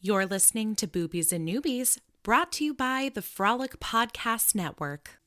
You're listening to Boobies and Noobies, brought to you by the Frolic Podcast Network.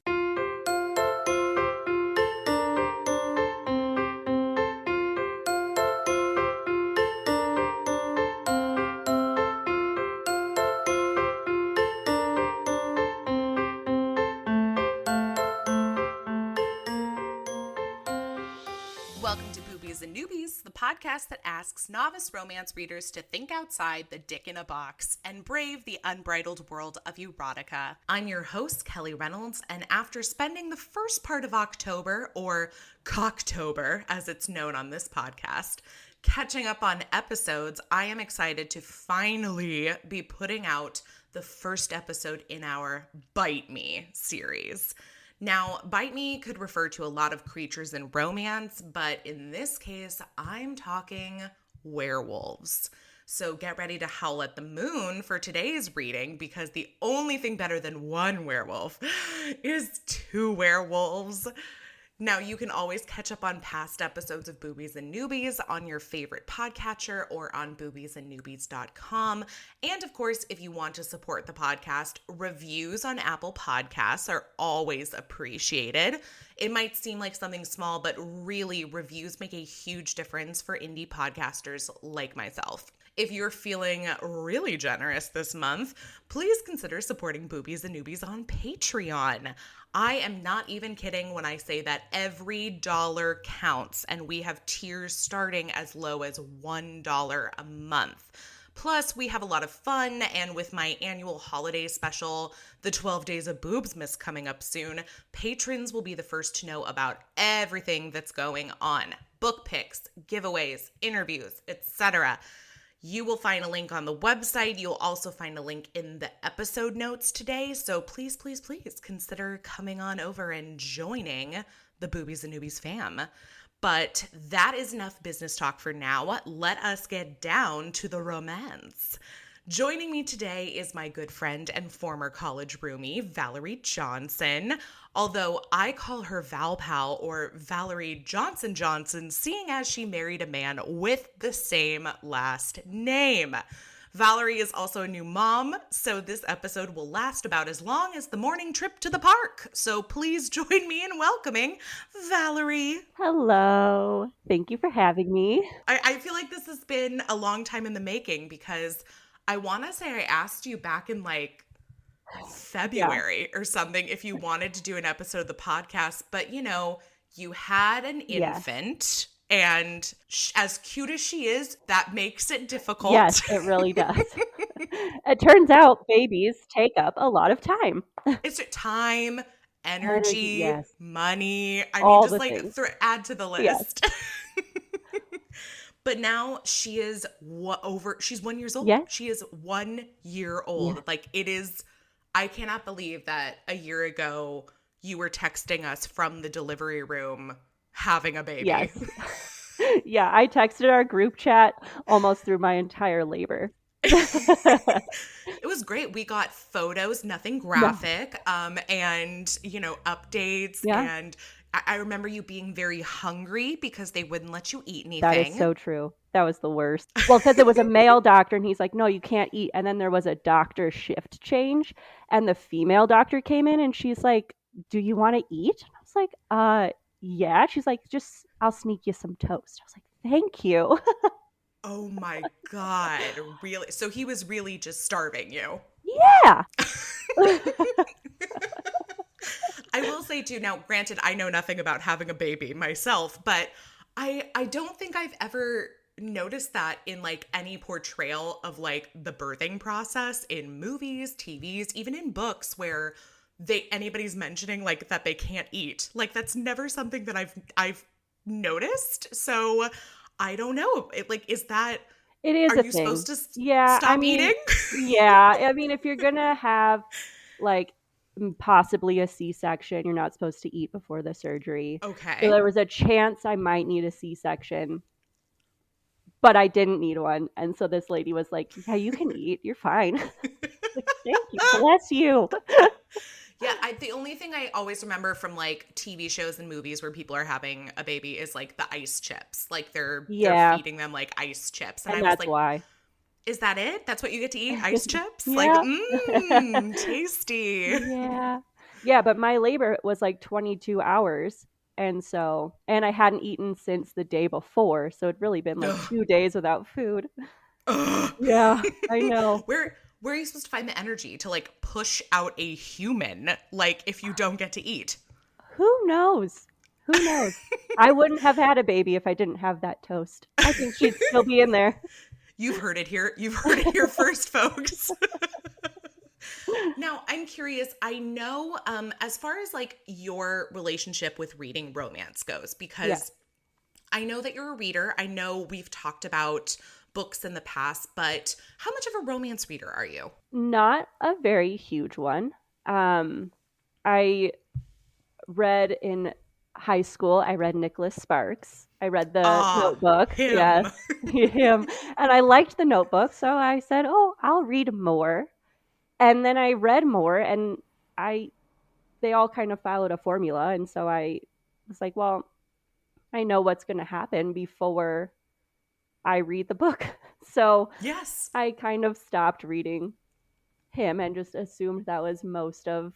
Welcome to Boobies and Noobies, the podcast that asks novice romance readers to think outside the dick in a box and brave the unbridled world of erotica. I'm your host, Kelly Reynolds, and after spending the first part of October, or Cocktober as it's known on this podcast, catching up on episodes, I am excited to finally be putting out the first episode in our Bite Me series. Now, Bite Me could refer to a lot of creatures in romance, but in this case, I'm talking werewolves. So get ready to howl at the moon for today's reading, because the only thing better than one werewolf is two werewolves. Now, you can always catch up on past episodes of Boobies and Noobies on your favorite podcatcher or on boobiesandnoobies.com. And of course, if you want to support the podcast, reviews on Apple Podcasts are always appreciated. It might seem like something small, but really, reviews make a huge difference for indie podcasters like myself. If you're feeling really generous this month, please consider supporting Boobies and Noobies on Patreon. I am not even kidding when I say that every dollar counts, and we have tiers starting as low as $1 a month. Plus, we have a lot of fun, and with my annual holiday special, the 12 Days of Boobsmas coming up soon, patrons will be the first to know about everything that's going on. Book picks, giveaways, interviews, etc. You will find a link on the website. You'll also find a link in the episode notes today. So please, please, please consider coming on over and joining the Boobies and Noobies fam. But that is enough business talk for now. Let us get down to the romance. Joining me today is my good friend and former college roomie, Valerie Johnson. Although I call her Val Pal or Valerie Johnson, seeing as she married a man with the same last name. Valerie is also a new mom, so this episode will last about as long as the morning trip to the park. So please join me in welcoming Valerie. Hello. Thank you for having me. I feel like this has been a long time in the making, because I want to say I asked you back in like February or something if you wanted to do an episode of the podcast, but you know, you had an infant, and as cute as she is, that makes it difficult. Yes, it really does. It turns out babies take up a lot of time. It's time, energy, yes. money. I All mean, just the like things. add to the list. Yes. But now she is she's 1 year old. Yes. She is 1 year old. Yes. Like, it is, I cannot believe that a year ago you were texting us from the delivery room having a baby. Yes. Yeah, I texted our group chat almost through my entire labor. It was great. We got photos, nothing graphic, and, you know, updates. Yeah. And I remember you being very hungry because they wouldn't let you eat anything. That is so true. That was the worst. Well, because it was a male doctor and he's like, no, you can't eat. And then there was a doctor shift change and the female doctor came in and she's like, do you want to eat? And I was like, yeah. She's like, just, I'll sneak you some toast. I was like, thank you. Oh my God. Really? So he was really just starving you? Yeah. I will say too, now granted, I know nothing about having a baby myself, but I don't think I've ever noticed that in like any portrayal of like the birthing process in movies, TVs, even in books where anybody's mentioning like that they can't eat. Like, that's never something that I've noticed. So I don't know. Is that, it is are a you thing. supposed to stop eating? Yeah. I mean, if you're going to have like possibly a C-section, you're not supposed to eat before the surgery. Okay. So there was a chance I might need a C-section, but I didn't need one. And so this lady was like, yeah, you can eat. You're fine. Like, thank you. Bless you. Yeah, the only thing I always remember from like TV shows and movies where people are having a baby is like the ice chips. Like they're feeding them like ice chips. And I was that's like, why. Is that it? That's what you get to eat? Ice chips? Yeah. Like, tasty. Yeah. Yeah, but my labor was like 22 hours. And I hadn't eaten since the day before. So it'd really been like Ugh. 2 days without food. Ugh. Yeah, I know. Where are you supposed to find the energy to like push out a human, like, if you don't get to eat? Who knows? Who knows? I wouldn't have had a baby if I didn't have that toast. I think she'd still be in there. You've heard it here. You've heard it here first, folks. Now, I'm curious. I know, as far as like your relationship with reading romance goes, because I know that you're a reader. I know we've talked about books in the past, but how much of a romance reader are you? Not a very huge one. I read in high school, I read Nicholas Sparks. I read the Notebook. Him. Yes, him. And I liked the Notebook, so I said, "Oh, I'll read more." And then I read more, and they all kind of followed a formula, and so I was like, "Well, I know what's going to happen before I read the book." So yes, I kind of stopped reading him and just assumed that was most of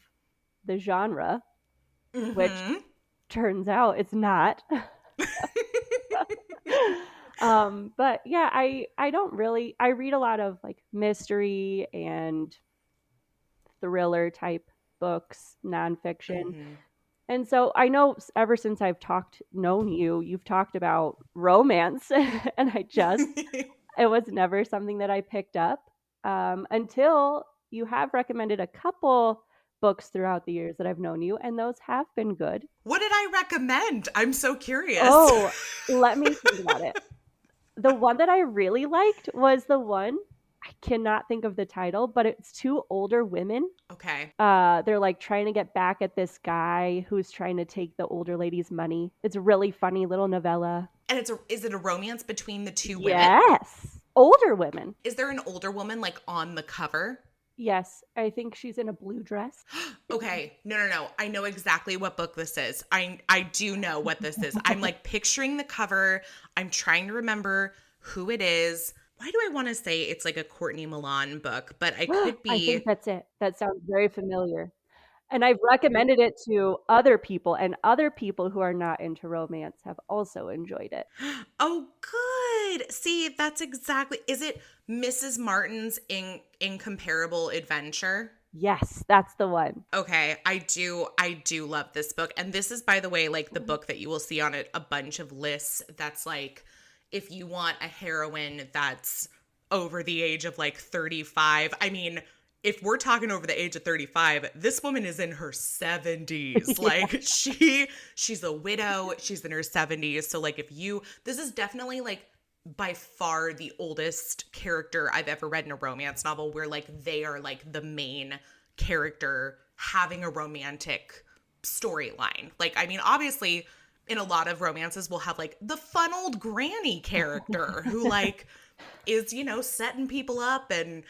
the genre, which turns out it's not. But yeah, I don't really, I read a lot of like mystery and thriller type books, nonfiction. And so I know ever since I've known you, you've talked about romance, and it was never something that I picked up until you have recommended a couple books throughout the years that I've known you, and those have been good. What did I recommend? I'm so curious. Oh, let me think about it. The one that I really liked was the one, I cannot think of the title, but it's two older women. Okay. They're like trying to get back at this guy who's trying to take the older lady's money. It's a really funny little novella. And is it a romance between the two women? Yes. Older women. Is there an older woman like on the cover? Yes. I think she's in a blue dress. Okay. No. I know exactly what book this is. I do know what this is. I'm like picturing the cover. I'm trying to remember who it is. Why do I want to say it's like a Courtney Milan book? But I could be. I think that's it. That sounds very familiar. And I've recommended it to other people, and other people who are not into romance have also enjoyed it. Oh, good. See, that's exactly. Is it Mrs. Martin's Incomparable Adventure? Yes, that's the one. Okay, I do love this book. And this is, by the way, like the book that you will see on a bunch of lists that's like, if you want a heroine that's over the age of like 35. I mean, if we're talking over the age of 35, this woman is in her 70s. Like she's a widow. She's in her 70s. So like this is definitely like by far the oldest character I've ever read in a romance novel where like they are like the main character having a romantic storyline. Like, I mean, obviously in a lot of romances we'll have like the fun old granny character who like is, setting people up and,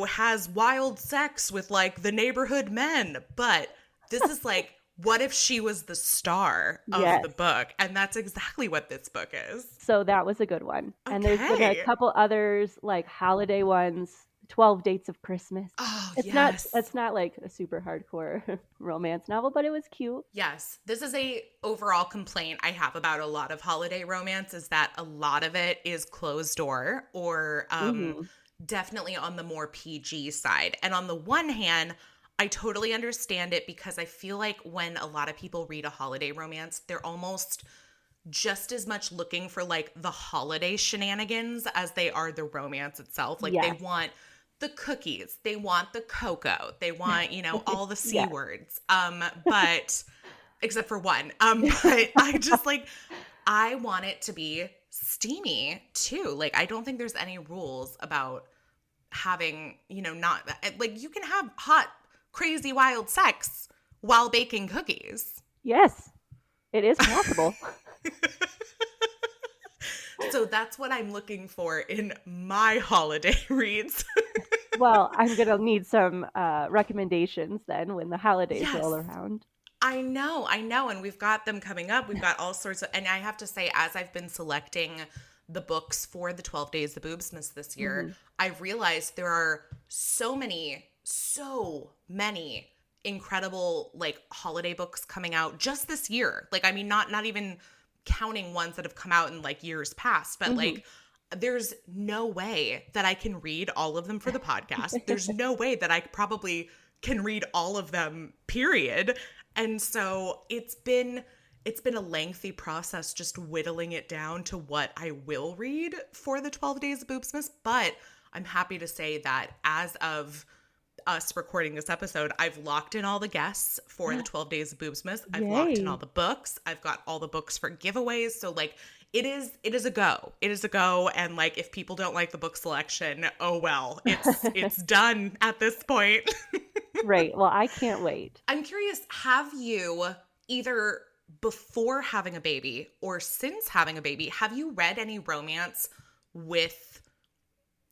has wild sex with like the neighborhood men. But this is like, what if she was the star of the book? And that's exactly what this book is. So that was a good one. Okay. And there's been a couple others like holiday ones, 12 Dates of Christmas. Oh, It's not like a super hardcore romance novel, but it was cute. Yes. This is a overall complaint I have about a lot of holiday romance is that a lot of it is closed door or definitely on the more PG side. And on the one hand, I totally understand it because I feel like when a lot of people read a holiday romance, they're almost just as much looking for like the holiday shenanigans as they are the romance itself. Like they want the cookies, they want the cocoa, they want, all the C words. But except for one. But I just like, I want it to be steamy too. Like, I don't think there's any rules about having, not like you can have hot, crazy, wild sex while baking cookies. Yes, it is possible. So that's what I'm looking for in my holiday reads. Well, I'm going to need some recommendations then when the holidays roll around. I know. And we've got them coming up. We've got all sorts of, and I have to say, as I've been selecting the books for the 12 Days of Boobsmas this year, Mm-hmm. I've realized there are so many incredible like holiday books coming out just this year. Like, I mean, not even counting ones that have come out in like years past, but Mm-hmm. like there's no way that I can read all of them for the podcast. There's no way that I probably can read all of them, period. And so it's been a lengthy process just whittling it down to what I will read for the 12 Days of Boobsmas, but I'm happy to say that as of us recording this episode, I've locked in all the guests for the 12 Days of Boobsmas. I've locked in all the books. I've got all the books for giveaways. So like it is a go. It is a go. And like if people don't like the book selection, oh well, it's done at this point. Right. Well, I can't wait. I'm curious, have you either before having a baby or since having a baby, have you read any romance with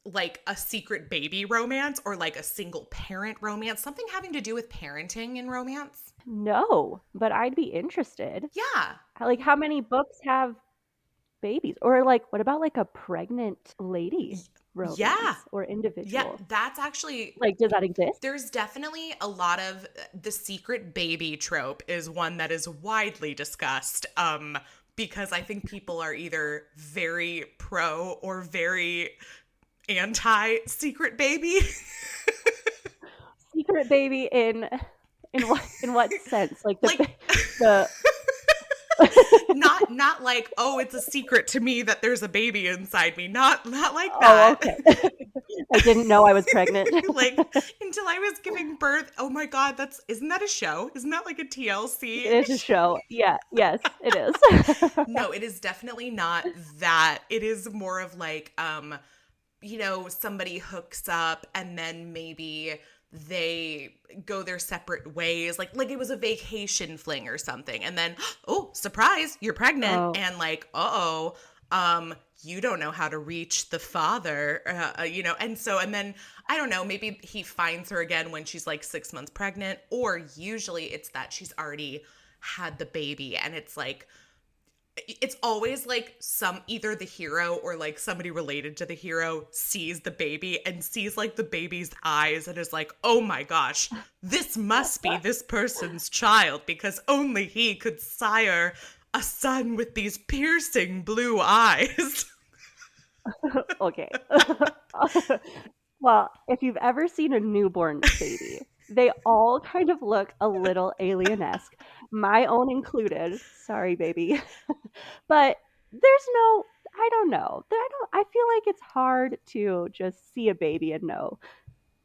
like a secret baby romance or like a single parent romance, something having to do with parenting in romance? No, but I'd be interested. Yeah. Like, how many books have babies? Or like, what about like a pregnant lady romance or individual? Yeah, that's actually like, does that exist? There's definitely a lot of the secret baby trope is one that is widely discussed. Because I think people are either very pro or very anti secret baby. Secret baby in what sense? Like the not like, oh, it's a secret to me that there's a baby inside me. Not like that. Oh, okay. I didn't know I was pregnant. Like until I was giving birth. Oh my God, isn't that a show? Isn't that like a TLC? It is a show. Yeah, yes, it is. No, it is definitely not that. It is more of like somebody hooks up and then maybe they go their separate ways. Like it was a vacation fling or something. And then, oh, surprise, you're pregnant. Oh. And like, you don't know how to reach the father, and then, I don't know, maybe he finds her again when she's like 6 months pregnant, or usually it's that she's already had the baby and it's like, it's always like either the hero or like somebody related to the hero sees the baby and sees like the baby's eyes and is like, oh my gosh, this must be this person's child because only he could sire a son with these piercing blue eyes. Okay. Well, if you've ever seen a newborn baby, they all kind of look a little alien-esque. My own included. Sorry, baby. But I don't know. I feel like it's hard to just see a baby and know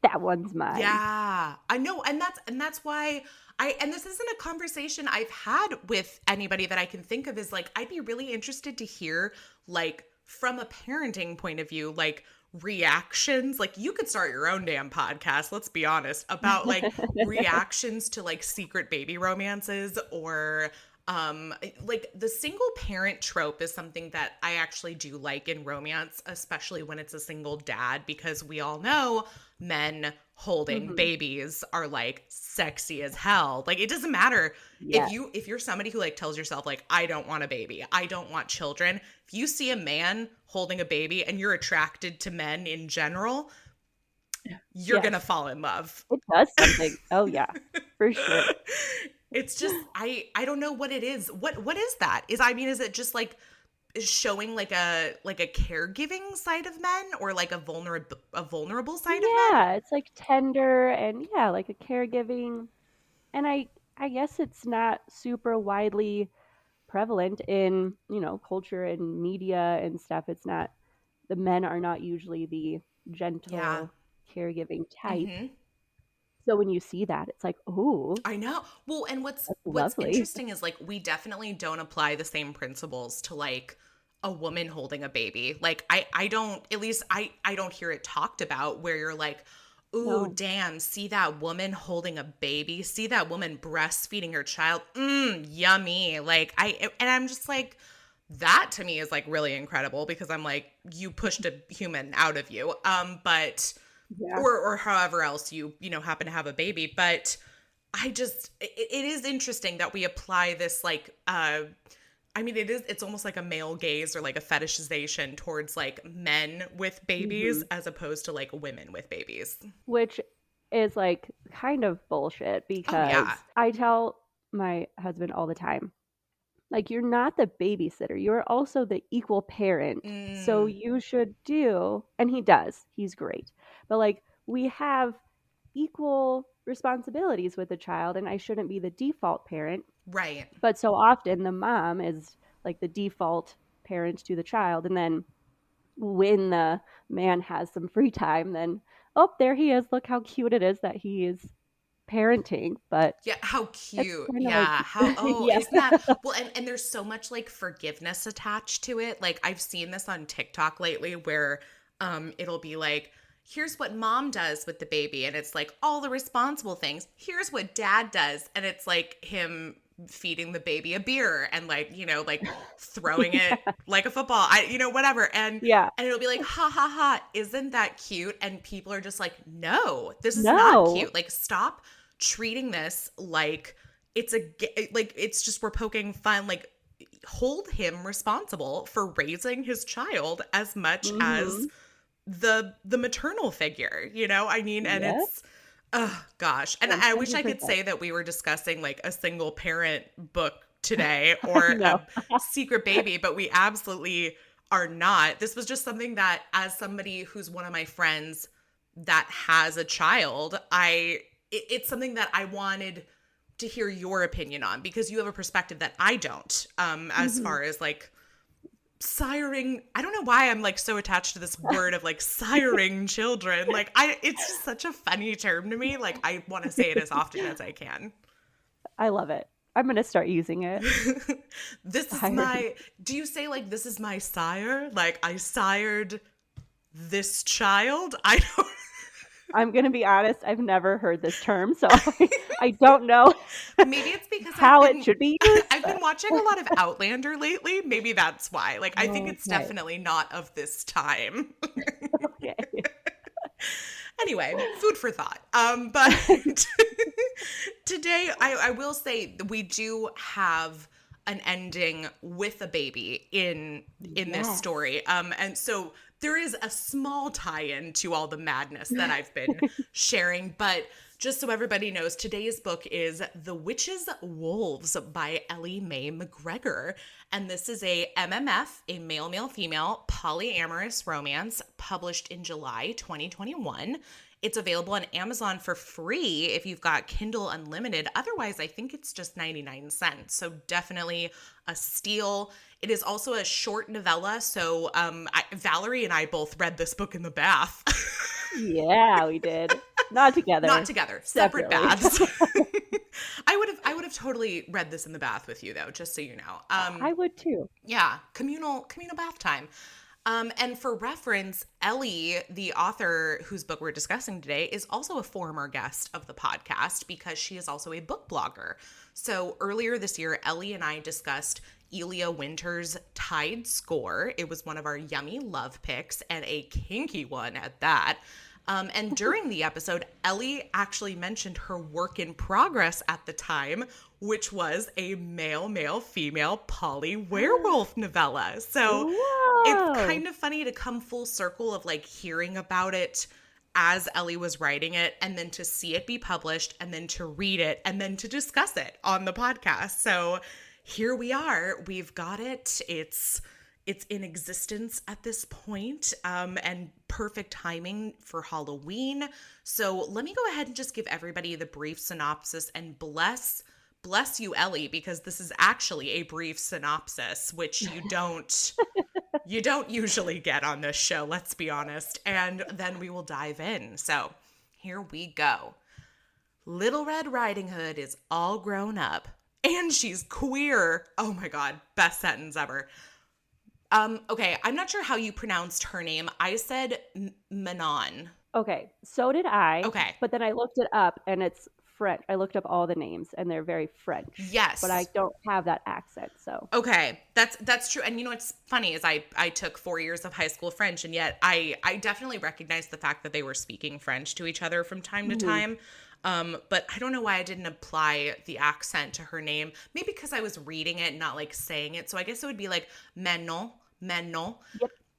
that one's mine. Yeah, I know. And that's why and this isn't a conversation I've had with anybody that I can think of, is like, I'd be really interested to hear, like, from a parenting point of view, like, reactions. Like, you could start your own damn podcast, let's be honest, about like reactions to like secret baby romances, or like the single parent trope is something that I actually do like in romance, especially when it's a single dad, because we all know men holding babies are like sexy as hell. Like, it doesn't matter if you're somebody who like tells yourself like, I don't want a baby, I don't want children. If you see a man holding a baby and you're attracted to men in general, you're gonna fall in love. It does something. Oh yeah, for sure. It's just I don't know what it is. What is that? Is it just like showing like a caregiving side of men, or like a vulnerable side of men? Yeah, it's like tender and like a caregiving. And I guess it's not super widely prevalent in, culture and media and stuff. It's not, the men are not usually the gentle caregiving type. Mm-hmm. So when you see that, it's like, oh, I know. Well, and what's interesting is like, we definitely don't apply the same principles to like a woman holding a baby. Like, I don't, at least I don't hear it talked about where you're like, ooh, damn, see that woman holding a baby, see that woman breastfeeding her child, yummy. Like, I'm just like, that to me is like really incredible, because I'm like, you pushed a human out of you. But or however else you happen to have a baby. But I just, it is interesting that we apply this like I mean, it's almost like a male gaze or like a fetishization towards like men with babies as opposed to like women with babies. Which is like kind of bullshit Oh, yeah. because I tell my husband all the time, like, you're not the babysitter. You're also the equal parent. So Mm, you should do, and he does. He's great. But like, we have equal responsibilities with the child, and I shouldn't be the default parent. right. But so often the mom is like the default parent to the child. And then when the man has some free time, then, oh, there he is. Look how cute it is that he is parenting. But Yeah, how it's cute. kind of like, Yeah. How yeah. isn't that well, and there's so much like forgiveness attached to it. Like I've seen this on TikTok lately where it'll be like, here's what mom does with the baby, and it's like all the responsible things. Here's what dad does, and it's like him feeding the baby a beer and like, like throwing it like a football. Whatever. And Yeah. and it'll be like, ha ha ha, isn't that cute? And people are just like, no, this is not No. cute. Like, stop treating this like it's just we're poking fun. Like, hold him responsible for raising his child as much as the maternal figure, I mean, and Yep. it's oh gosh. And I wish I could 100%. say that we were discussing like a single parent book today or No. a secret baby, but we absolutely are not. This was just something that, as somebody who's one of my friends that has a child, it's something that I wanted to hear your opinion on, because you have a perspective that I don't, as far as like siring. I don't know why I'm like so attached to this word of like siring children. Like it's just such a funny term to me. Like I want to say it as often as I can. I love it. I'm going to start using it. This is Siren. do you say like, this is my sire? Like I sired this child? I don't. I'm going to be honest. I've never heard this term, so I don't know Maybe it's because how it should be used. I've been watching a lot of Outlander lately. Maybe that's why. Like I think it's Okay. definitely not of this time. Okay. Anyway, food for thought. But today I will say we do have an ending with a baby in this Yes. story. And so there is a small tie-in to all the madness that I've been sharing, but just so everybody knows, today's book is The Witch's Wolves by Ellie Mae MacGregor. And this is a MMF, a male-female polyamorous romance, published in July 2021. It's available on Amazon for free if you've got Kindle Unlimited. Otherwise, I think it's just 99 cents. So definitely a steal. It is also a short novella. So Valerie and I both read this book in the bath. Yeah, we did. Not together. Not together. Separate Separately. baths. I would have totally read this in the bath with you, though, just so you know. I would too. Yeah, communal bath time. And for reference, Ellie, the author whose book we're discussing today, is also a former guest of the podcast because she is also a book blogger. So earlier this year, Ellie and I discussed Elia Winter's Tide Score. It was one of our yummy love picks, and a kinky one at that. And during the episode, Ellie actually mentioned her work in progress at the time, which was a male-female poly werewolf novella. So Whoa. it's kind of funny to come full circle of like hearing about it as Ellie was writing it, and then to see it be published, and then to read it, and then to discuss it on the podcast. So here we are. We've got it. It's in existence at this point, and perfect timing for Halloween. So let me go ahead and just give everybody the brief synopsis, and bless you, Ellie, because this is actually a brief synopsis, which you don't usually get on this show, let's be honest. And then we will dive in. So here we go. Little Red Riding Hood is all grown up, and she's queer. Oh my God, best sentence ever. Okay, I'm not sure how you pronounced her name. I said Manon. Okay, so did I. Okay. But then I looked it up, and it's French. I looked up all the names, and they're very French. Yes. But I don't have that accent, so. Okay, that's true. And you know what's funny is I took 4 years of high school French, and yet I definitely recognized the fact that they were speaking French to each other from time to time. But I don't know why I didn't apply the accent to her name. Maybe because I was reading it, not like saying it. So I guess it would be like Manon, Manon.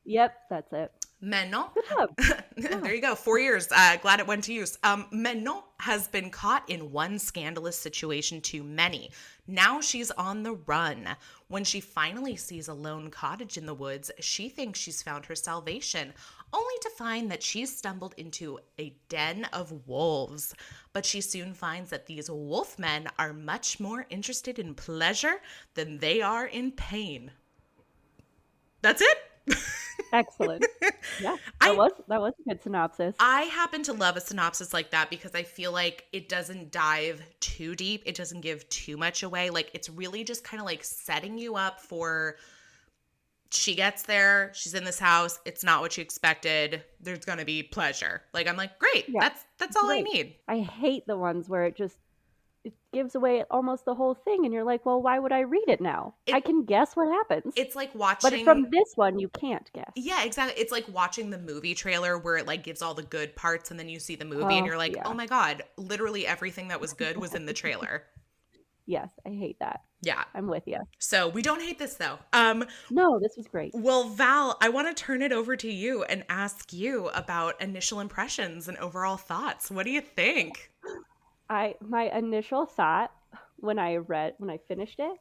Yep, that's it. Manon. Good job. There you go. 4 years. Glad it went to use. Manon has been caught in one scandalous situation too many. Now she's on the run. When she finally sees a lone cottage in the woods, she thinks she's found her salvation, only to find that she's stumbled into a den of wolves. But she soon finds that these wolfmen are much more interested in pleasure than they are in pain. That's it. Excellent. Yeah, that was a good synopsis. I happen to love a synopsis like that because I feel like it doesn't dive too deep. It doesn't give too much away. Like, it's really just kind of like setting you up for, she gets there, she's in this house, it's not what she expected, there's going to be pleasure. Like, I'm like, great, yeah, that's all great. I need. I hate the ones where it gives away almost the whole thing, and you're like, well, why would I read it now? I can guess what happens. It's like watching... But from this one, you can't guess. Yeah, exactly. It's like watching the movie trailer where it like gives all the good parts, and then you see the movie and you're like, oh my God, literally everything that was good was in the trailer. Yes, I hate that. Yeah. I'm with you. So we don't hate this though. No, this was great. Well, Val, I want to turn it over to you and ask you about initial impressions and overall thoughts. What do you think? My initial thought when I finished it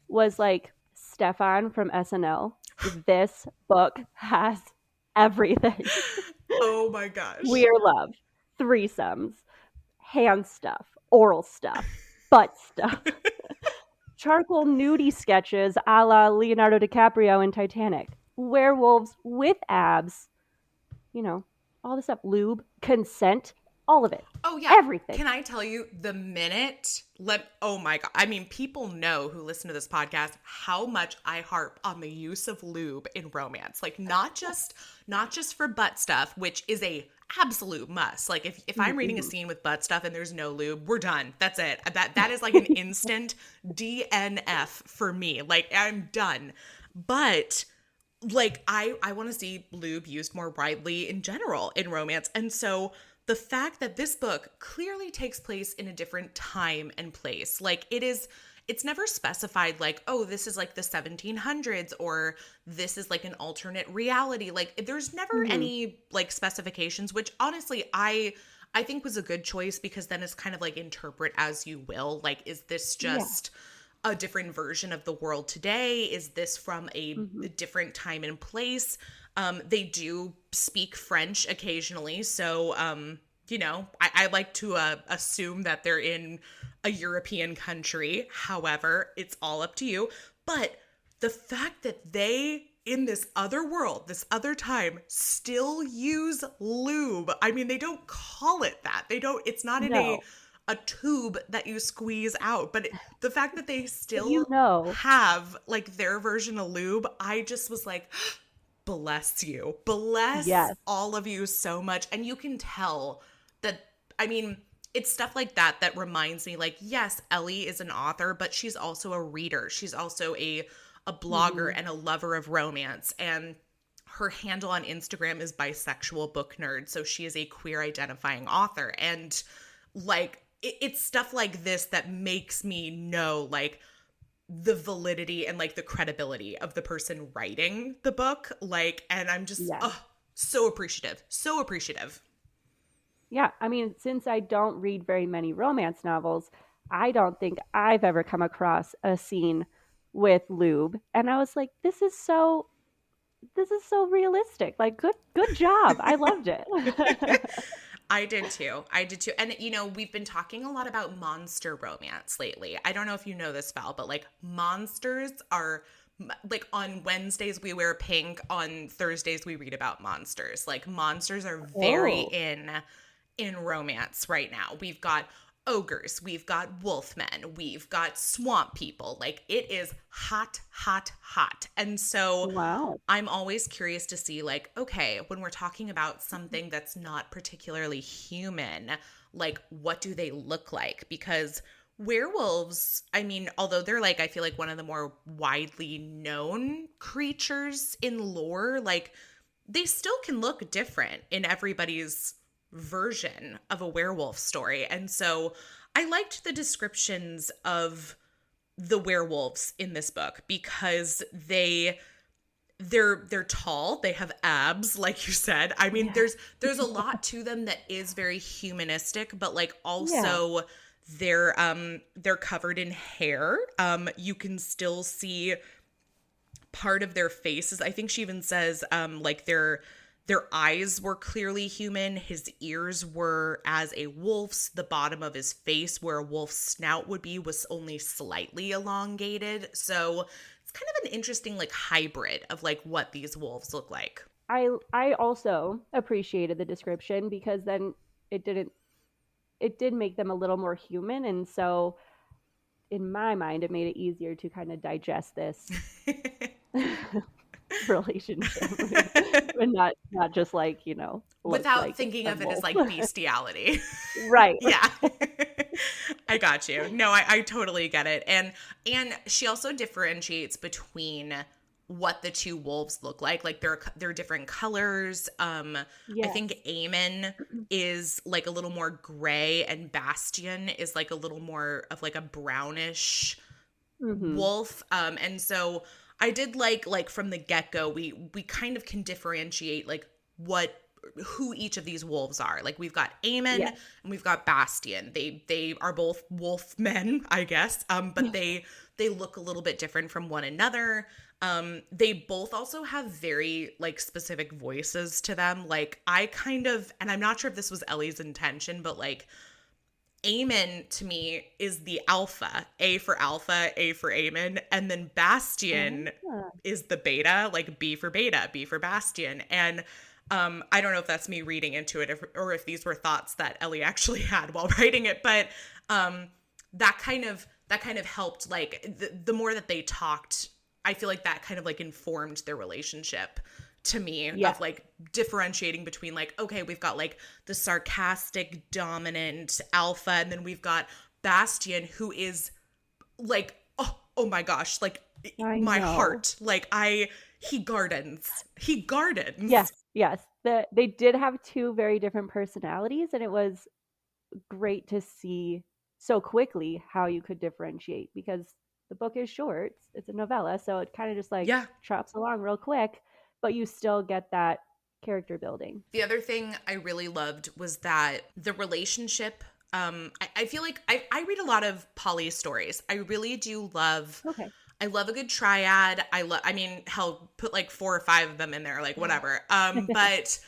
was like, Stefan from SNL, this book has everything. Oh my gosh. Queer love, threesomes, hand stuff, oral stuff, butt stuff, charcoal nudie sketches a la Leonardo DiCaprio in Titanic, werewolves with abs, all this stuff, lube, consent, all of it. Oh, yeah. Everything. Can I tell you, the minute, oh my God. I mean, people know who listen to this podcast how much I harp on the use of lube in romance. Like, not just for butt stuff, which is a absolute must. Like, if I'm reading a scene with butt stuff and there's no lube, we're done. That's it. That is like an instant DNF for me. Like, I'm done. But like, I want to see lube used more widely in general in romance. And so the fact that this book clearly takes place in a different time and place, like it's never specified like, oh, this is like the 1700s or this is like an alternate reality. Like, there's never any like specifications, which honestly I think was a good choice, because then it's kind of like interpret as you will. Like, is this just a different version of the world today? Is this from a different time and place? They do speak French occasionally. So, I like to assume that they're in a European country. However, it's all up to you. But the fact that they, in this other world, this other time, still use lube. I mean, they don't call it that. It's not in a tube that you squeeze out. But the fact that they still have like their version of lube, I just was like, bless you. Bless all of you so much. And you can tell that, I mean, it's stuff like that reminds me, like, yes, Ellie is an author, but she's also a reader. She's also a blogger and a lover of romance. And her handle on Instagram is bisexual book nerd. So she is a queer identifying author. And like, it's stuff like this that makes me know, like, the validity and like the credibility of the person writing the book. Like, and I'm just so appreciative. So appreciative. Yeah. I mean, since I don't read very many romance novels, I don't think I've ever come across a scene with lube. And I was like, this is so realistic. Like, good job. I loved it. I did too. And, we've been talking a lot about monster romance lately. I don't know if you know this, Val, but like, monsters are like, on Wednesdays we wear pink, on Thursdays we read about monsters. Like, monsters are very in romance right now. We've got ogres, we've got wolfmen, we've got swamp people. Like, it is hot, hot, hot. And so Wow. I'm always curious to see, like, okay, when we're talking about something that's not particularly human, like, what do they look like? Because werewolves, I mean, although they're like, I feel like one of the more widely known creatures in lore, like, they still can look different in everybody's version of a werewolf story. And so I liked the descriptions of the werewolves in this book because they're tall, they have abs, like you said. I mean, there's a lot to them that is very humanistic, but like also they're covered in hair. You can still see part of their faces. I think she even says like their eyes were clearly human. His ears were as a wolf's. The bottom of his face, where a wolf's snout would be, was only slightly elongated. So it's kind of an interesting like hybrid of like what these wolves look like. I also appreciated the description because then it did make them a little more human, and so in my mind it made it easier to kind of digest this relationship and not just like, without like thinking of it as wolf. like bestiality. Right. Yeah. I got you. No, I totally get it. And she also differentiates between what the two wolves look like. Like they're different colors. I think Eamon is like a little more gray and Bastion is like a little more of like a brownish wolf. And so I did like from the get-go, we kind of can differentiate like who each of these wolves are. Like we've got Eamon and we've got Bastion. They are both wolf men, I guess. But they look a little bit different from one another. They both also have very like specific voices to them. Like I kind of, and I'm not sure if this was Ellie's intention, but like Eamon to me is the alpha, A for alpha, A for Eamon, and then Bastion is the beta, like B for beta, B for Bastion. And I don't know if that's me reading into it or if these were thoughts that Ellie actually had while writing it, but that kind of helped. Like the more that they talked, I feel like that kind of like informed their relationship to me of like differentiating between like, okay, we've got like the sarcastic dominant alpha, and then we've got Bastion, who is like, oh my gosh, like my heart, like he gardens. Yes. They did have two very different personalities, and it was great to see so quickly how you could differentiate, because the book is short. It's a novella, so it kind of just like chops along real quick, but you still get that character building. The other thing I really loved was that the relationship, I feel like I read a lot of poly stories. I really do love I love a good triad. I mean, hell, put like 4 or 5 of them in there, like whatever. But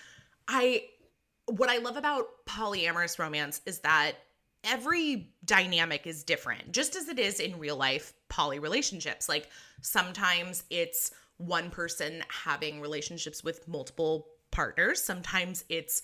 what I love about polyamorous romance is that every dynamic is different, just as it is in real life poly relationships. Like sometimes it's one person having relationships with multiple partners. Sometimes it's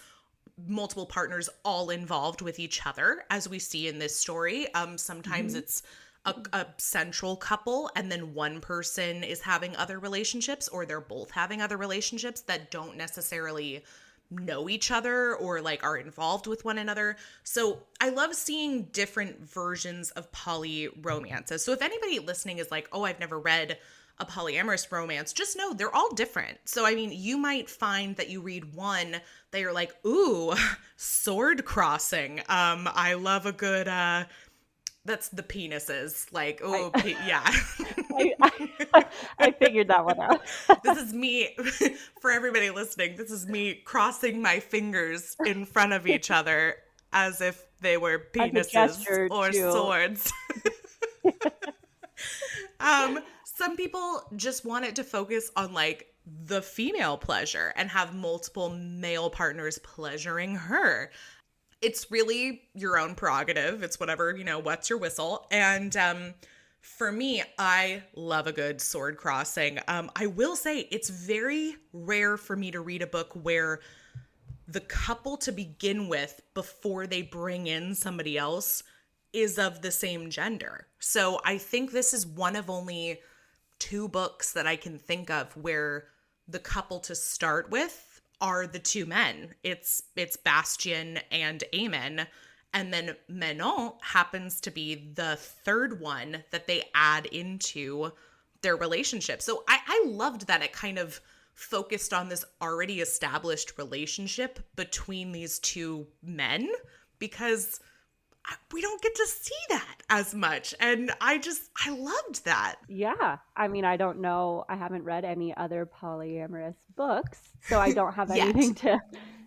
multiple partners all involved with each other, as we see in this story. Sometimes it's a central couple, and then one person is having other relationships, or they're both having other relationships that don't necessarily know each other or like are involved with one another. So I love seeing different versions of poly romances. So if anybody listening is like, oh, I've never read a polyamorous romance, just know they're all different. So I mean, you might find that you read one that you're like, ooh, sword crossing. I love a good that's the penises. Like, oh, yeah. I figured that one out. This is me, for everybody listening, this is me crossing my fingers in front of each other as if they were penises or swords. Some people just want it to focus on like the female pleasure and have multiple male partners pleasuring her. It's really your own prerogative. It's whatever, what's your whistle. And for me, I love a good sword crossing. I will say it's very rare for me to read a book where the couple to begin with, before they bring in somebody else, is of the same gender. So I think this is one of only 2 books that I can think of where the couple to start with are the 2 men. It's Bastien and Aemon, and then Manon happens to be the 3rd one that they add into their relationship. So I loved that it kind of focused on this already established relationship between these 2 men, because we don't get to see that as much. And I loved that. Yeah. I mean, I don't know. I haven't read any other polyamorous books, so I don't have anything to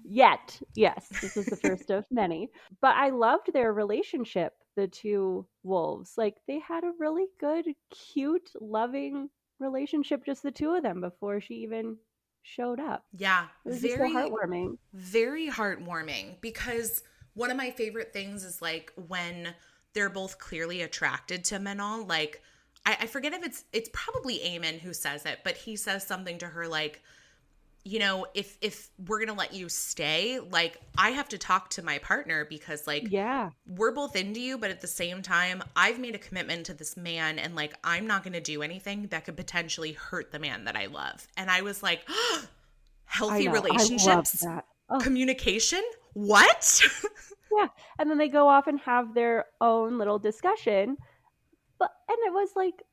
yet. Yes, this is the first of many. But I loved their relationship, the 2 wolves. Like, they had a really good, cute, loving relationship, just the 2 of them, before she even showed up. Yeah. It was just so heartwarming. Very heartwarming, because one of my favorite things is like when they're both clearly attracted to Manon. Like, I forget if it's probably Aemon who says it, but he says something to her like, you know, if we're gonna let you stay, like, I have to talk to my partner, because like, yeah, we're both into you, but at the same time, I've made a commitment to this man, and like, I'm not gonna do anything that could potentially hurt the man that I love. And I was like, healthy relationships, communication, what? Yeah. And then they go off and have their own little discussion. And it was like,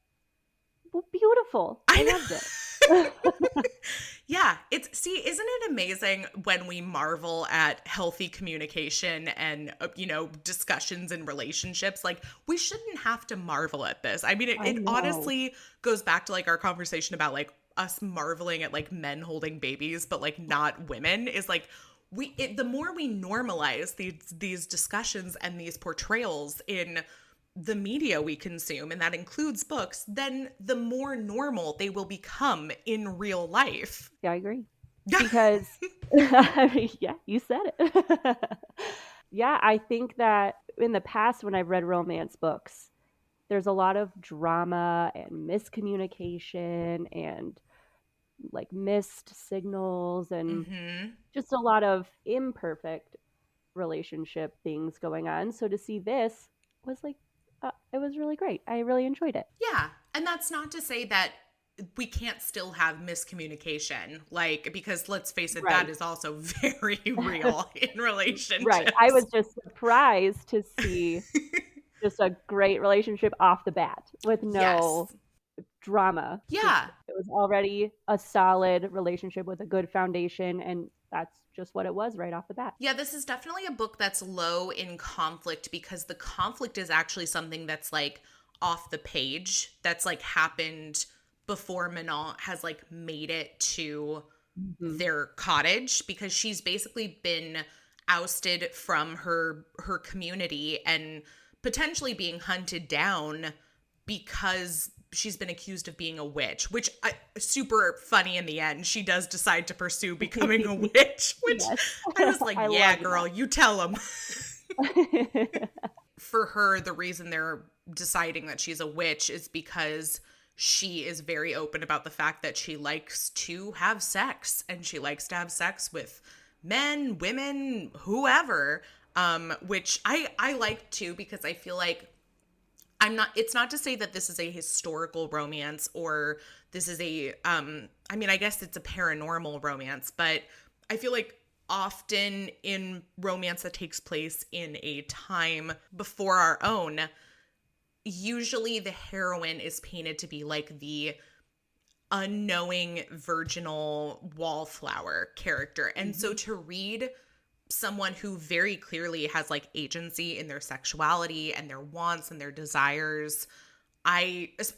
beautiful. I loved it. Yeah. Isn't it amazing when we marvel at healthy communication and, discussions and relationships? Like, we shouldn't have to marvel at this. I mean, it honestly goes back to like our conversation about like us marveling at like men holding babies, but like not women, is like, the more we normalize these discussions and these portrayals in the media we consume, and that includes books, then the more normal they will become in real life. Yeah, I agree. Because, yeah, you said it. Yeah, I think that in the past when I've read romance books, there's a lot of drama and miscommunication and like missed signals and just a lot of imperfect relationship things going on. So to see this was like, it was really great. I really enjoyed it. Yeah. And that's not to say that we can't still have miscommunication, like, because let's face it, that is also very real in relationships. Right. I was just surprised to see just a great relationship off the bat with no drama. Yeah. It was already a solid relationship with a good foundation, and that's just what it was right off the bat. Yeah, this is definitely a book that's low in conflict, because the conflict is actually something that's like off the page, that's like happened before Manon has like made it to their cottage, because she's basically been ousted from her community and potentially being hunted down because she's been accused of being a witch, which super funny in the end. She does decide to pursue becoming a witch, which I was like, yeah, girl, that. You tell them. For her, the reason they're deciding that she's a witch is because she is very open about the fact that she likes to have sex, and she likes to have sex with men, women, whoever, which I like too, because I feel like it's not to say that this is a historical romance or this is I guess it's a paranormal romance, but I feel like often in romance that takes place in a time before our own, usually the heroine is painted to be like the unknowing virginal wallflower character. And so to read someone who very clearly has like agency in their sexuality and their wants and their desires,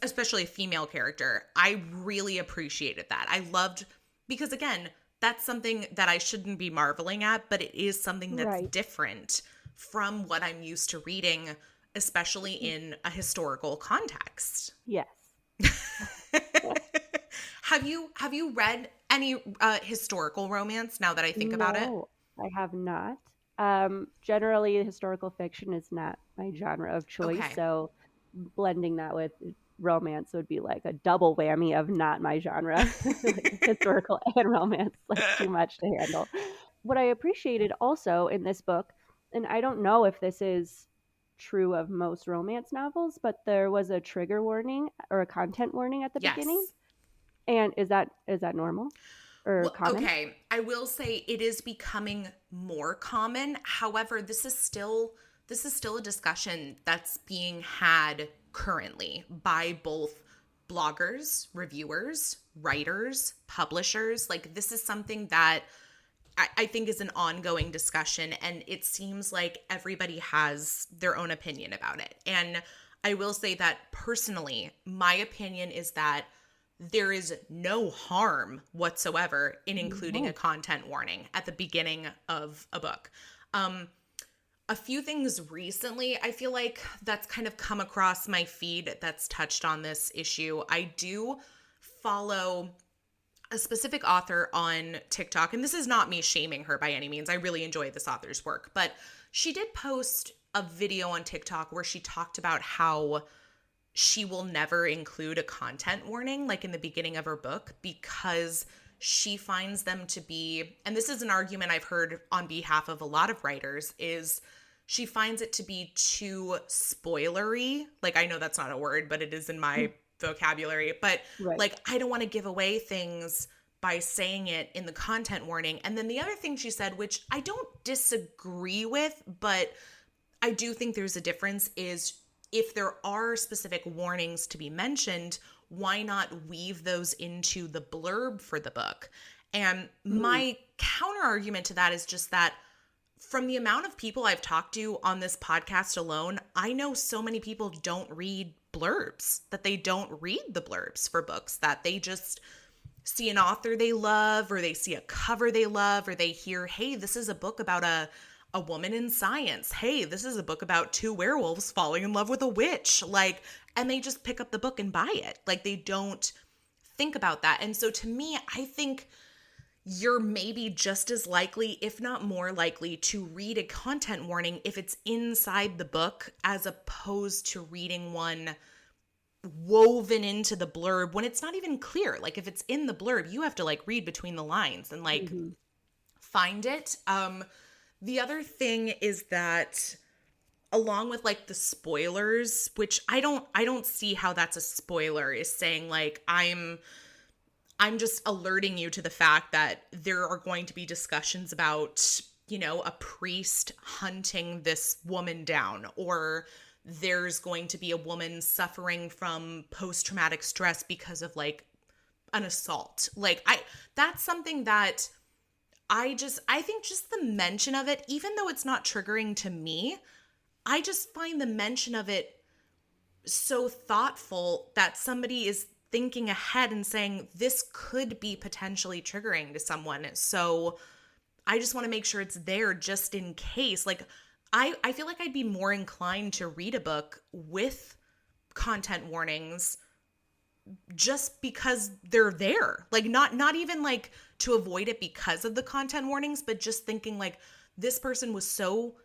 especially a female character, I really appreciated that. I loved, because again, that's something that I shouldn't be marveling at, but it is something that's different from what I'm used to reading, especially in a historical context. Yes. Have you read any historical romance, now that I think about it? I have not. Generally, historical fiction is not my genre of choice, so blending that with romance would be like a double whammy of not my genre. Like, historical and romance, like too much to handle. What I appreciated also in this book, and I don't know if this is true of most romance novels, but there was a trigger warning or a content warning at the beginning. Yes. And is that normal or Well, common? okay, I will say it is becoming more common. However, this is still a discussion that's being had currently by both bloggers, reviewers, writers, publishers. Like, this is something that I think is an ongoing discussion, and it seems like everybody has their own opinion about it. And I will say that personally, my opinion is that there is no harm whatsoever in including a content warning at the beginning of a book. A few things recently, I feel like that's kind of come across my feed that's touched on this issue. I do follow a specific author on TikTok, and this is not me shaming her by any means. I really enjoy this author's work, but she did post a video on TikTok where she talked about how she will never include a content warning like in the beginning of her book because she finds them to be, and this is an argument I've heard on behalf of a lot of writers, is she finds it to be too spoilery. Like, I know that's not a word, but it is in my vocabulary. But Right. like, I don't want to give away things by saying it in the content warning. And then the other thing she said, which I don't disagree with, but I do think there's a difference, is if there are specific warnings to be mentioned, why not weave those into the blurb for the book? And my counter argument to that is just that from the amount of people I've talked to on this podcast alone, I know so many people don't read blurbs, that they don't read the blurbs for books, that they just see an author they love, or they see a cover they love, or they hear, hey, this is a book about a woman in science. Hey, this is a book about two werewolves falling in love with a witch. Like, and they just pick up the book and buy it. Like, they don't think about that. And so to me, I think you're maybe just as likely, if not more likely, to read a content warning if it's inside the book as opposed to reading one woven into the blurb when it's not even clear. Like, if it's in the blurb, you have to like read between the lines and like find it. The other thing is that along with like the spoilers, which I don't see how that's a spoiler, is saying like I'm just alerting you to the fact that there are going to be discussions about, you know, a priest hunting this woman down, or there's going to be a woman suffering from post-traumatic stress because of like an assault. Like, that's something that I think just the mention of it, even though it's not triggering to me, I just find the mention of it so thoughtful that somebody is thinking ahead and saying this could be potentially triggering to someone. So I just want to make sure it's there just in case. Like, I feel like I'd be more inclined to read a book with content warnings just because they're there. Like, not even like to avoid it because of the content warnings, but just thinking like this person was so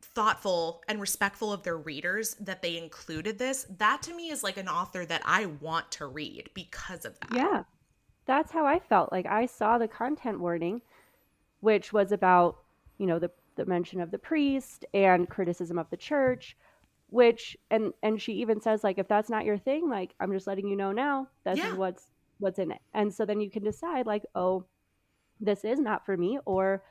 thoughtful and respectful of their readers that they included this. That to me is like an author that I want to read because of that. Yeah. That's how I felt. Like, I saw the content warning, which was about, you know, the mention of the priest and criticism of the church, which and she even says like, if that's not your thing, like, I'm just letting you know now, this is what's in it. And so then you can decide like, oh, this is not for me. Or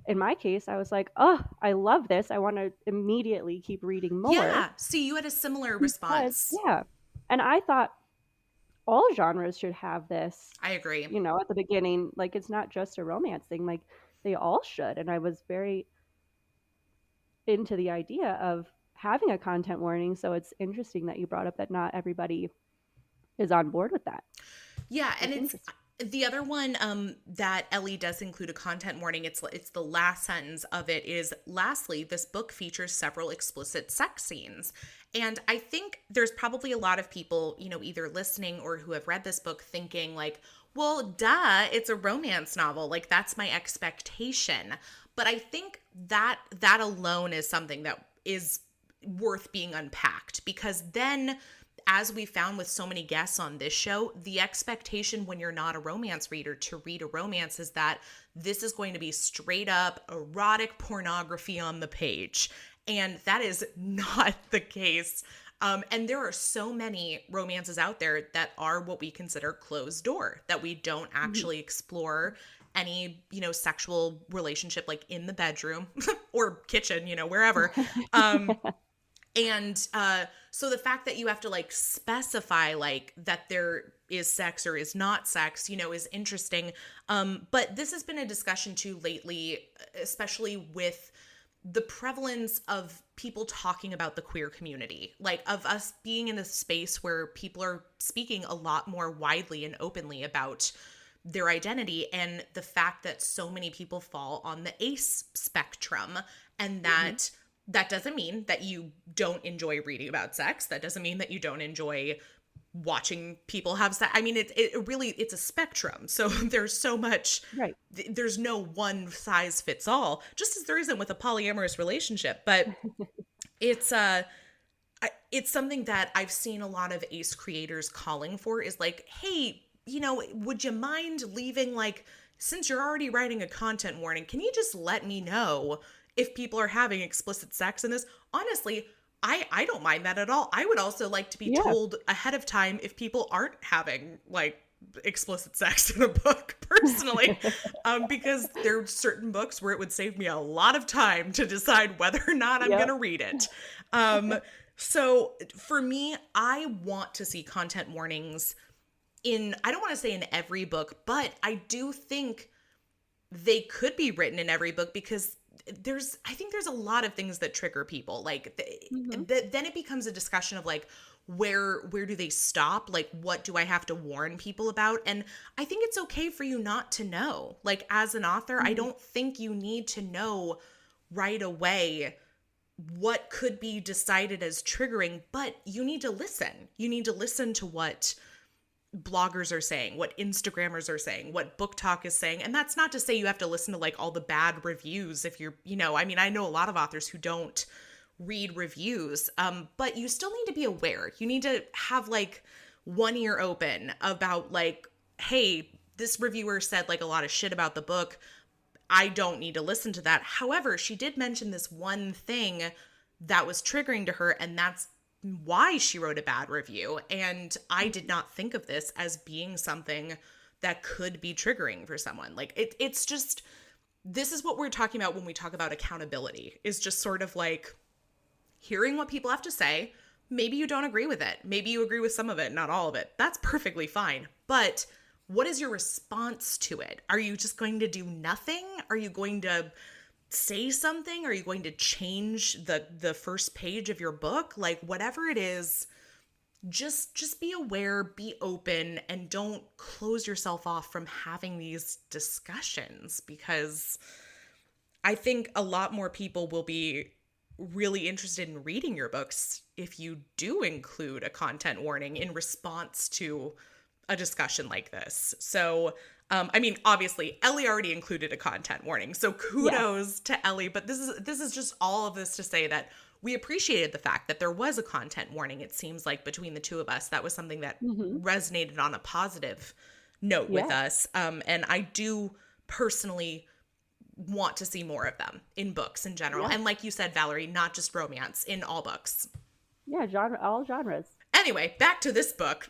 in my case, I was like, oh, I love this. I want to immediately keep reading more. Yeah. See, you had a similar response. Yeah. And I thought all genres should have this. I agree. You know, at the beginning, like, it's not just a romance thing. Like, they all should. And I was very into the idea of having a content warning. So it's interesting that you brought up that not everybody is on board with that. Yeah, and it's the other one that Ellie does include a content warning. It's the last sentence of it is, lastly, this book features several explicit sex scenes. And I think there's probably a lot of people, you know, either listening or who have read this book thinking like, well, duh, it's a romance novel. Like, that's my expectation. But I think that alone is something that is worth being unpacked, because then, as we found with so many guests on this show, the expectation when you're not a romance reader to read a romance is that this is going to be straight up erotic pornography on the page. And that is not the case. And there are so many romances out there that are what we consider closed door, that we don't actually explore any, sexual relationship like in the bedroom or kitchen, wherever. And so the fact that you have to like specify like that there is sex or is not sex, is interesting. But this has been a discussion too lately, especially with the prevalence of people talking about the queer community, like of us being in a space where people are speaking a lot more widely and openly about their identity, and the fact that so many people fall on the ace spectrum, and that that doesn't mean that you don't enjoy reading about sex. That doesn't mean that you don't enjoy watching people have sex. I mean, it really, it's a spectrum. So there's so much, Right. There's no one size fits all, just as there isn't with a polyamorous relationship. But it's something that I've seen a lot of ace creators calling for, is like, hey, would you mind leaving, like, since you're already writing a content warning, can you just let me know if people are having explicit sex in this? Honestly, I don't mind that at all. I would also like to be told ahead of time if people aren't having like explicit sex in a book, personally, because there are certain books where it would save me a lot of time to decide whether or not I'm going to read it. So for me, I want to see content warnings I don't want to say in every book, but I do think they could be written in every book, because I think there's a lot of things that trigger people. Like then it becomes a discussion of like, where do they stop? Like, what do I have to warn people about? And I think it's okay for you not to know. Like, as an author, I don't think you need to know right away what could be decided as triggering, but you need to listen. You need to listen to what bloggers are saying, what Instagrammers are saying, what Book Talk is saying. And that's not to say you have to listen to like all the bad reviews if you're, I mean, I know a lot of authors who don't read reviews, but you still need to be aware. You need to have like one ear open about like, hey, this reviewer said like a lot of shit about the book. I don't need to listen to that. However, she did mention this one thing that was triggering to her, and that's why she wrote a bad review. And I did not think of this as being something that could be triggering for someone. Like it's just, this is what we're talking about when we talk about accountability, is just sort of like hearing what people have to say. Maybe you don't agree with it. Maybe you agree with some of it, not all of it. That's perfectly fine. But what is your response to it? Are you just going to do nothing? Are you going to say something? Are you going to change the first page of your book? Like, whatever it is, just be aware, be open, and don't close yourself off from having these discussions, because I think a lot more people will be really interested in reading your books if you do include a content warning in response to a discussion like this. So I mean, obviously, Ellie already included a content warning, so kudos to Ellie. But this is just all of this to say that we appreciated the fact that there was a content warning. It seems like between the two of us, that was something that resonated on a positive note with us. And I do personally want to see more of them in books in general. And like you said, Valerie, not just romance, in all books. Yeah, all genres. Anyway, back to this book.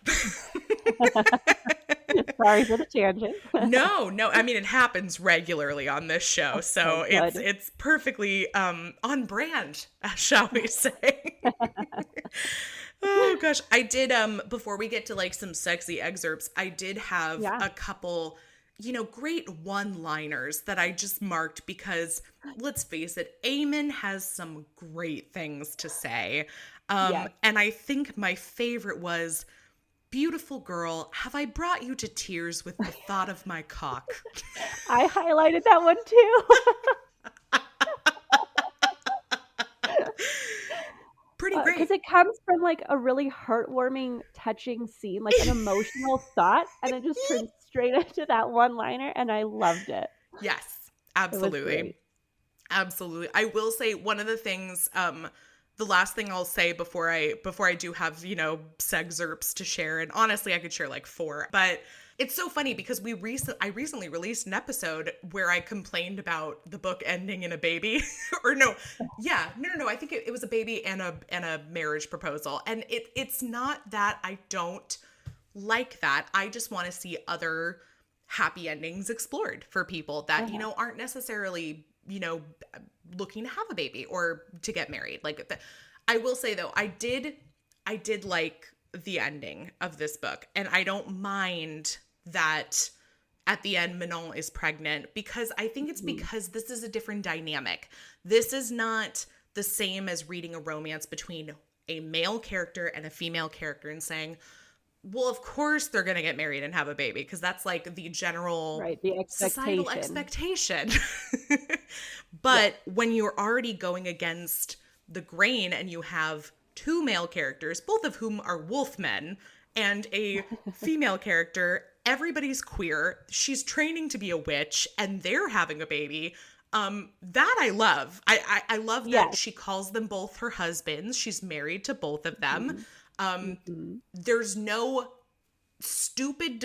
Sorry for the tangent. No. I mean, it happens regularly on this show, so it's perfectly on brand, shall we say. Oh gosh, I did before we get to like some sexy excerpts, I did have a couple, great one-liners that I just marked, because let's face it, Eamon has some great things to say. And I think my favorite was, "Beautiful girl, have I brought you to tears with the thought of my cock?" I highlighted that one too. Pretty great. Because it comes from like a really heartwarming, touching scene, like an emotional thought, and it just turns straight into that one-liner, and I loved it. Yes, absolutely. Absolutely. I will say one of the things, the last thing I'll say before I do have, sexcerpts to share, and honestly I could share like 4, but It's so funny because I recently released an episode where I complained about the book ending in a baby. Or no. Yeah. No. I think it was a baby and a marriage proposal. And it's not that I don't like that. I just want to see other happy endings explored for people that, aren't necessarily, looking to have a baby or to get married. Like, I will say though, I did like the ending of this book, and I don't mind that at the end Manon is pregnant, because I think it's because this is a different dynamic. This is not the same as reading a romance between a male character and a female character and saying, well, of course they're going to get married and have a baby, because that's like the general the societal expectation. But when you're already going against the grain and you have two male characters, both of whom are wolf men, and a female character, everybody's queer, she's training to be a witch, and they're having a baby. That I love. I love that she calls them both her husbands. She's married to both of them. There's no stupid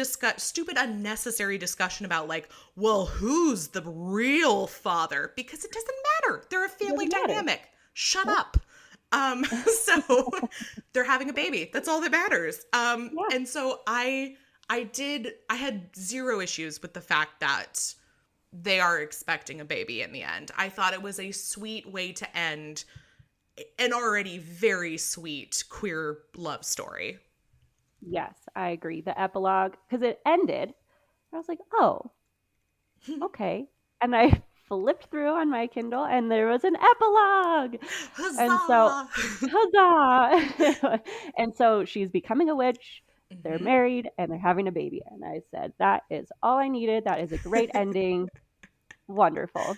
unnecessary discussion about like, well, who's the real father? Because it doesn't matter. They're a family dynamic. Shut up. So they're having a baby. That's all that matters. And so I had zero issues with the fact that they are expecting a baby in the end. I thought it was a sweet way to end an already very sweet queer love story. Yes, I agree. The epilogue, because it ended, I was like, oh, okay. And I flipped through on my Kindle and there was an epilogue. Huzzah! And so, huzzah! And so she's becoming a witch. They're married and they're having a baby. And I said, that is all I needed. That is a great ending. Wonderful.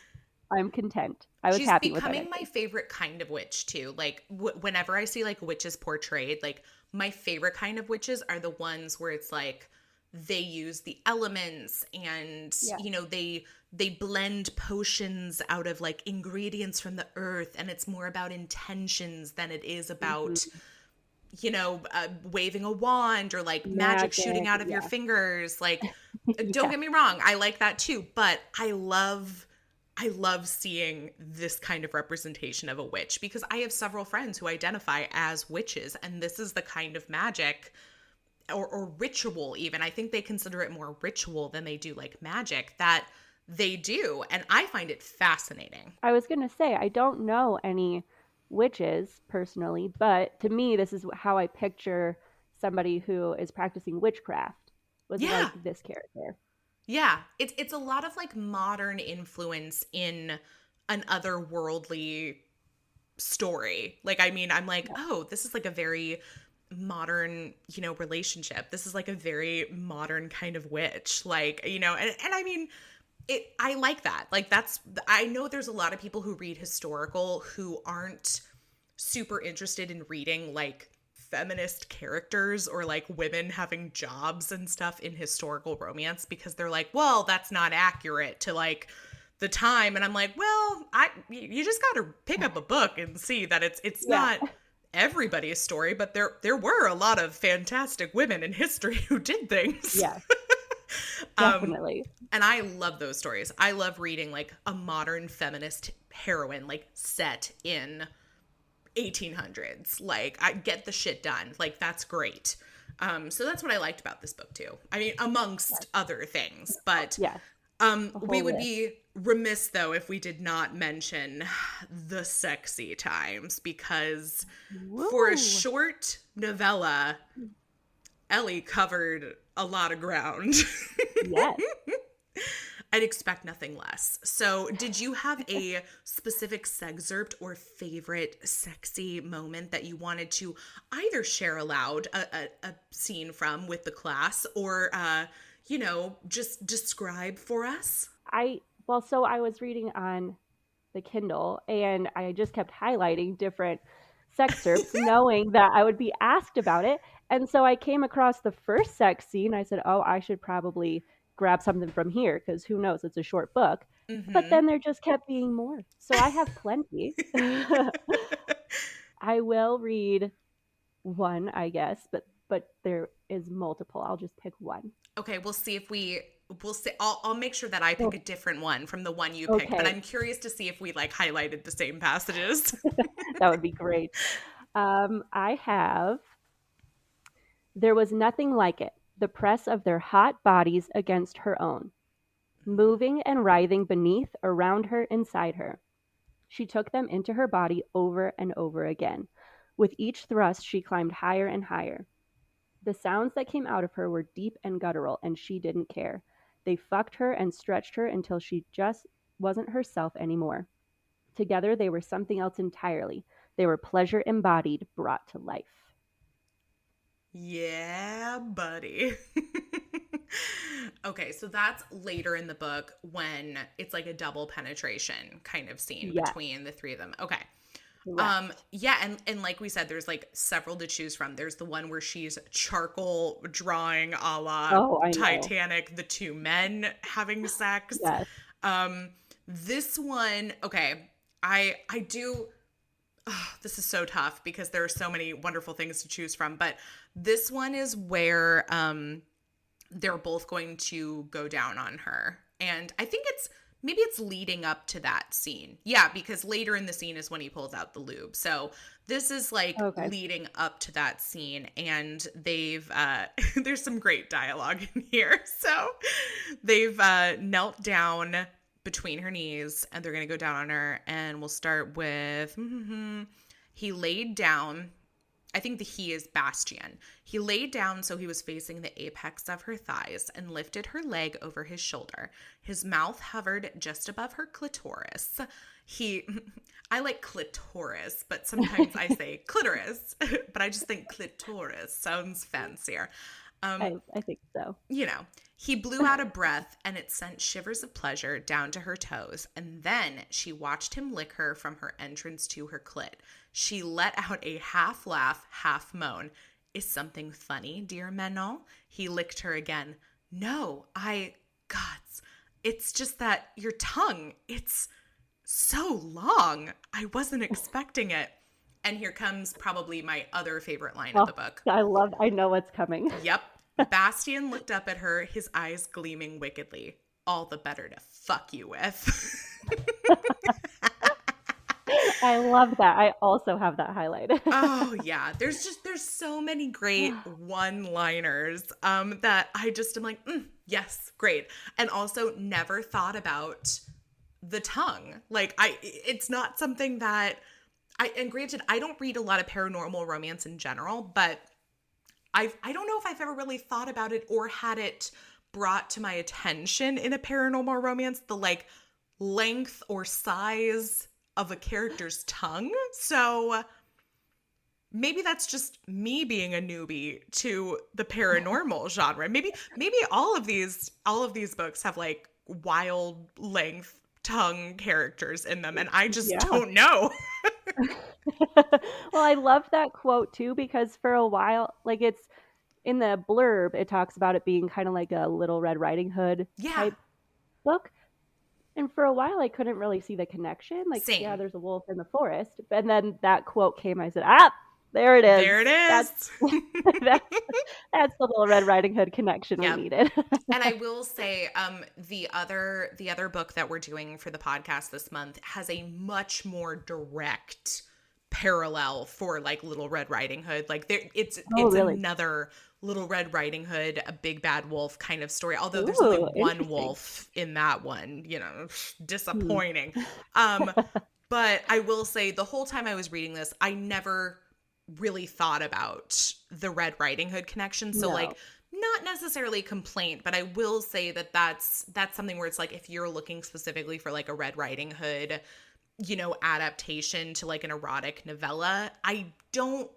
I'm content. I was happy with it. She's becoming my favorite kind of witch too. Like whenever I see like witches portrayed, like my favorite kind of witches are the ones where it's like they use the elements and they blend potions out of like ingredients from the earth, and it's more about intentions than it is about waving a wand or like magic shooting out of your fingers. Like, don't get me wrong, I like that too, but I love seeing this kind of representation of a witch, because I have several friends who identify as witches, and this is the kind of magic or ritual even. I think they consider it more ritual than they do like magic that they do, and I find it fascinating. I was going to say, I don't know any witches personally, but to me, this is how I picture somebody who is practicing witchcraft, was like this character. Yeah, it's a lot of like modern influence in an otherworldly story. Like, I mean, I'm like, oh, this is like a very modern, relationship. This is like a very modern kind of witch. Like, and I mean, I like that. Like, I know there's a lot of people who read historical who aren't super interested in reading like feminist characters or like women having jobs and stuff in historical romance, because they're like, well, that's not accurate to like the time. And I'm like, well, you just got to pick up a book and see that it's not everybody's story, but there were a lot of fantastic women in history who did things. Yeah. Definitely. And I love those stories. I love reading like a modern feminist heroine like set in 1800s. Like, I get the shit done. Like, that's great. So that's what I liked about this book too. I mean, amongst other things, but we would be remiss though if we did not mention the sexy times, because for a short novella, Ellie covered a lot of ground. Yes. I'd expect nothing less. So did you have a specific sexcerpt or favorite sexy moment that you wanted to either share aloud a scene from with the class, or, just describe for us? So I was reading on the Kindle and I just kept highlighting different sexcerpts knowing that I would be asked about it. And so I came across the first sex scene. I said, oh, I should probably grab something from here, because who knows, it's a short book. But then there just kept being more, so I have plenty. I will read one, I guess, but is multiple. I'll just pick one. Okay, we'll see. I'll make sure that I pick a different one from the one you picked, but Okay. I'm curious to see if we like highlighted the same passages. That would be great. I have, there was nothing like it, the press of their hot bodies against her own, moving and writhing beneath, around her, inside her. She took them into her body over and over again. With each thrust, she climbed higher and higher. The sounds that came out of her were deep and guttural, and she didn't care. They fucked her and stretched her until she just wasn't herself anymore. Together, they were something else entirely. They were pleasure embodied, brought to life. Yeah, buddy. Okay, so that's later in the book when it's like a double penetration kind of scene between the three of them. Okay. Correct. Yeah, and like we said, there's like several to choose from. There's the one where she's charcoal drawing a la Titanic, the two men having sex. Yes. This one, okay, I do. Oh, this is so tough because there are so many wonderful things to choose from, but this one is where they're both going to go down on her. And I think maybe it's leading up to that scene. Yeah, because later in the scene is when he pulls out the lube. So this is like leading up to that scene, and they've there's some great dialogue in here. So they've knelt down between her knees and they're going to go down on her, and we'll start with he laid down. I think the he is Bastian. He laid down so he was facing the apex of her thighs and lifted her leg over his shoulder. His mouth hovered just above her clitoris. I like clitoris, but sometimes I say clitoris, but I just think clitoris sounds fancier. I think so. You know, he blew out a breath and it sent shivers of pleasure down to her toes. And then she watched him lick her from her entrance to her clit. She let out a half laugh, half moan. Is something funny, dear Manon? He licked her again. No, gods, it's just that your tongue, it's so long. I wasn't expecting it. And here comes probably my other favorite line of the book. I know what's coming. Yep. Bastian looked up at her, his eyes gleaming wickedly. All the better to fuck you with. I love that. I also have that highlighted. Oh yeah. There's so many great one-liners that I just am like, yes, great. And also never thought about the tongue. Like it's not something that and granted, I don't read a lot of paranormal romance in general, but I don't know if I've ever really thought about it or had it brought to my attention in a paranormal romance, the like length or size of a character's tongue. So maybe that's just me being a newbie to the paranormal genre. Maybe all of these books have like wild length tongue characters in them, and I just don't know. Well, I love that quote too, because for a while, like it's in the blurb, it talks about it being kind of like a Little Red Riding Hood type book. And for a while, I couldn't really see the connection. Like, Same. Yeah, there's a wolf in the forest. And then that quote came. I said, there it is. There it is. That's the Little Red Riding Hood connection we needed. And I will say, the other book that we're doing for the podcast this month has a much more direct parallel for like Little Red Riding Hood. Like it's really? Another Little Red Riding Hood, a big bad wolf kind of story. Although there's only one wolf in that one, disappointing. But I will say the whole time I was reading this, I never really thought about the Red Riding Hood connection. So like not necessarily a complaint, but I will say that that's something where it's like, if you're looking specifically for like a Red Riding Hood, adaptation to like an erotic novella, I don't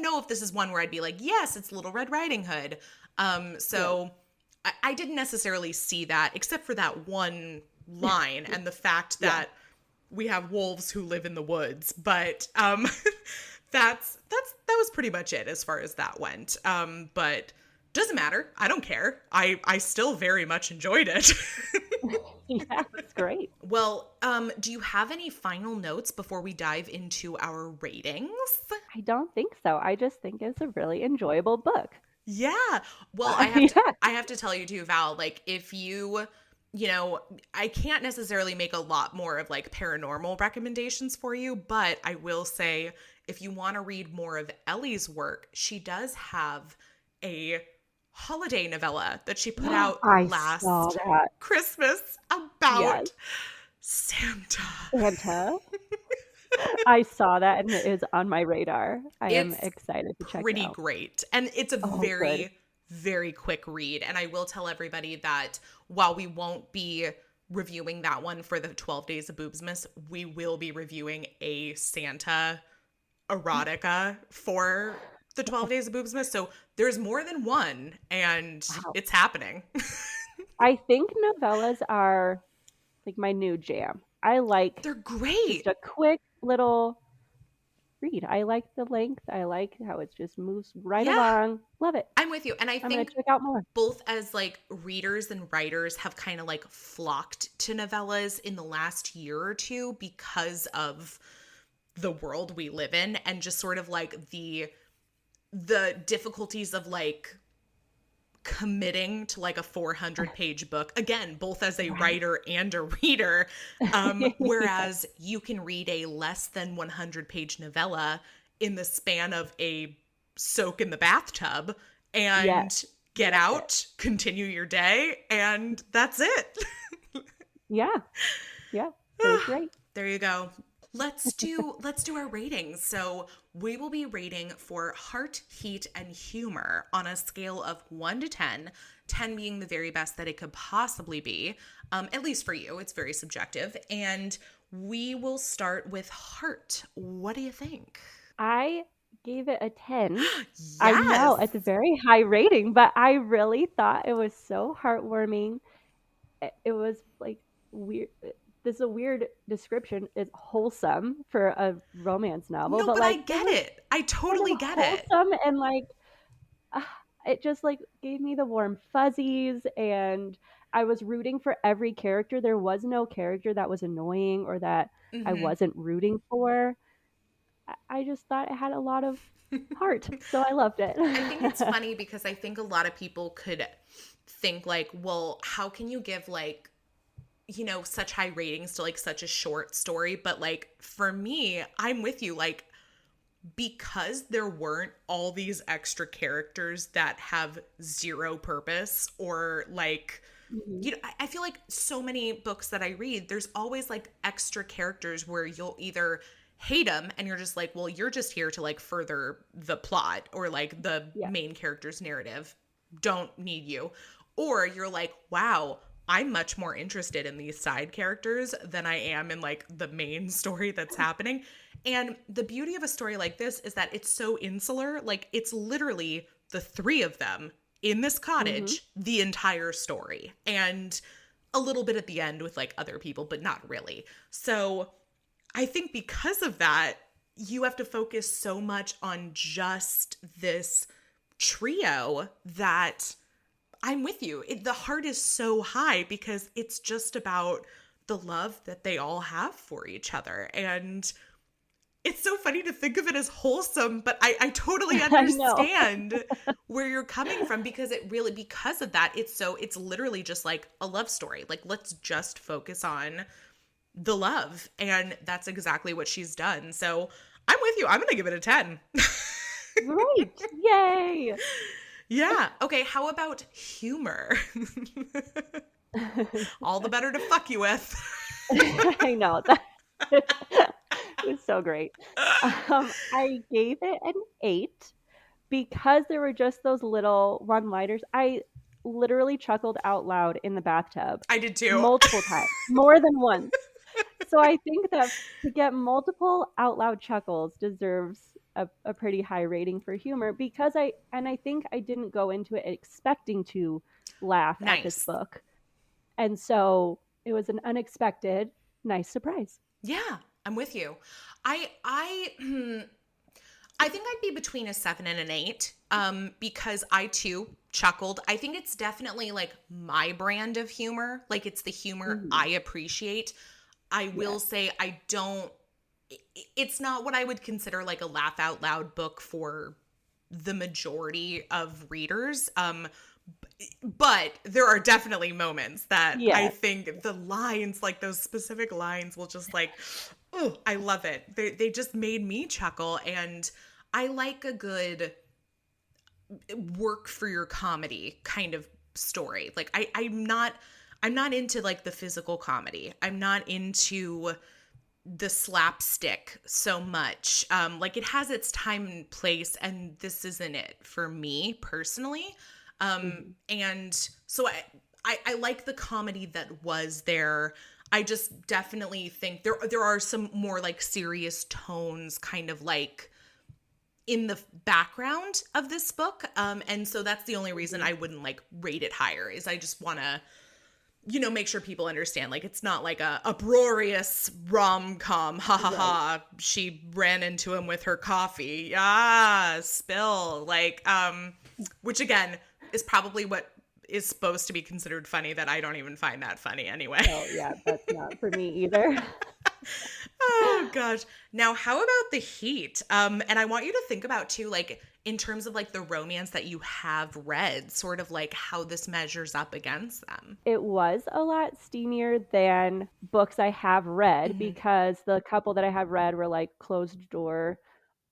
know if this is one where I'd be like, yes, it's Little Red Riding Hood. I didn't necessarily see that, except for that one line and the fact that we have wolves who live in the woods. But that was pretty much it as far as that went. But doesn't matter. I don't care. I still very much enjoyed it. Yeah, it's great. Well, do you have any final notes before we dive into our ratings? I don't think so. I just think it's a really enjoyable book. Yeah. Well, I have to tell you too, Val, like if you know, I can't necessarily make a lot more of like paranormal recommendations for you, but I will say if you want to read more of Ellie's work, she does have a holiday novella that she put out I saw last that. Christmas Yes. about Santa. Santa. I saw that and it is on my radar. I am It's excited to check it pretty out. great. And it's a Oh, good. very, very quick read. And I will tell everybody that while we won't be reviewing that one for the 12 Days of Boobsmas, we will be reviewing a Santa erotica for the 12 Days of Boobsmas. So there's more than one, and Wow. it's happening. I think novellas are like my new jam. I like They're just great. a quick little read. I like the length. I like how it just moves right Yeah, along. Love it. I'm with you. And I I'm going think to check out more. both as like readers and writers have kind of like flocked to novellas in the last year or two because of the world we live in and just sort of like the difficulties of like committing to like a 400-page book, again, both as a Right. writer and a reader, whereas you can read a less than 100-page novella in the span of a soak in the bathtub Yes. and get out, continue your day, and that's it. Yeah. Yeah. Very great. There you go. Let's do our ratings. So we will be rating for heart, heat, and humor on a scale of 1 to 10, 10 being the very best that it could possibly be. At least for you, it's very subjective. And we will start with heart. What do you think? I gave it a 10. I know Yes. it's a very high rating, but I really thought it was so heartwarming. It was like weird. This is a weird description. It's wholesome for a romance novel, No, but but I like it get was it. I kind totally of get it. wholesome and like it just like gave me the warm fuzzies and I was rooting for every character. There was no character that was annoying or that I Hmm. wasn't rooting for. I just thought it had a lot of heart, so I loved it. I think it's funny because I think a lot of people could think like, well, how can you give like, you know, such high ratings to like such a short story? But like for me, I'm with you. Like because there weren't all these extra characters that have zero purpose or like Mhm. you know, I feel like so many books that I read, there's always like extra characters where you'll either hate them and you're just like, well, you're just here to like further the plot or like the Yeah. main character's narrative. Don't need you. Or you're like, wow, I'm much more interested in these side characters than I am in like the main story that's happening. And the beauty of a story like this is that it's so insular. Like it's literally the three of them in this Mhm. cottage the entire story and a little bit at the end with like other people, but not really. So I think because of that, you have to focus so much on just this trio that I'm with you. The heart is so high because it's just about the love that they all have for each other. And it's so funny to think of it as wholesome, but I totally I know. understand where you're coming from because it really, because of that, it's literally just like a love story. Like, let's just focus on the love. And that's exactly what she's done. So I'm with you. I'm going to give it a 10. Great. Yay. Yeah. Okay. How about humor? All the better to fuck you with. I know that. It was so great. I gave it an 8 because there were just those little one-liners. I literally chuckled out loud in the bathtub I did too. multiple times, more than once. So I think that to get multiple out loud chuckles deserves a pretty high rating for humor because I think I didn't go into it expecting to laugh at this Nice. book. And so it was an unexpected nice surprise. Yeah, I'm with you. I I think I'd be between a 7 and an 8 because I too chuckled. I think it's definitely like my brand of humor. Like it's the humor Mhm. I appreciate. I Yeah. will say I don't it's not what I would consider like a laugh out loud book for the majority of readers. But there are definitely moments that I think the lines, like those specific lines, will just like, oh, I love it. They just made me chuckle, and I like a good work for your comedy kind of story. Like I'm not into like the physical comedy. I'm not into the slapstick so much. Like it has its time and place, and this isn't it for me personally. And so I like the comedy that was there. I just definitely think there are some more like serious tones kind of like in the background of this book. And so that's the only reason I wouldn't like rate it higher, is I just want to, you know, make sure people understand, like, it's not like a uproarious rom-com, ha ha ha, she ran into him with her coffee, spill, like, which again is probably what is supposed to be considered funny, that I don't even find that funny anyway. Oh yeah, that's not for me either. Oh gosh. Now, how about the heat? And I want you to think about too, like in terms of like the romance that you have read, sort of like how this measures up against them. It was a lot steamier than books I have read, because the couple that I have read were like closed door,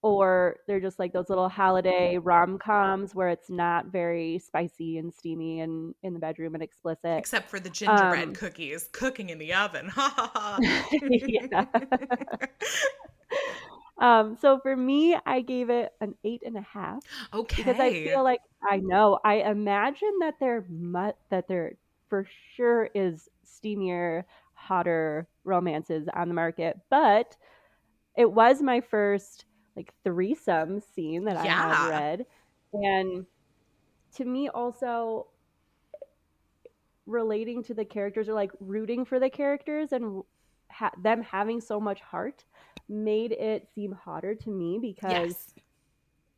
or they're just like those little holiday rom-coms where it's not very spicy and steamy and in the bedroom and explicit. Except for the gingerbread cookies cooking in the oven. Ha ha ha. So for me, I gave it an 8.5. Okay. Because I feel like, I imagine that there for sure is steamier, hotter romances on the market, but it was my first like threesome scene that I had read. And to me also, relating to the characters, or like rooting for the characters, and them having so much heart made it seem hotter to me, because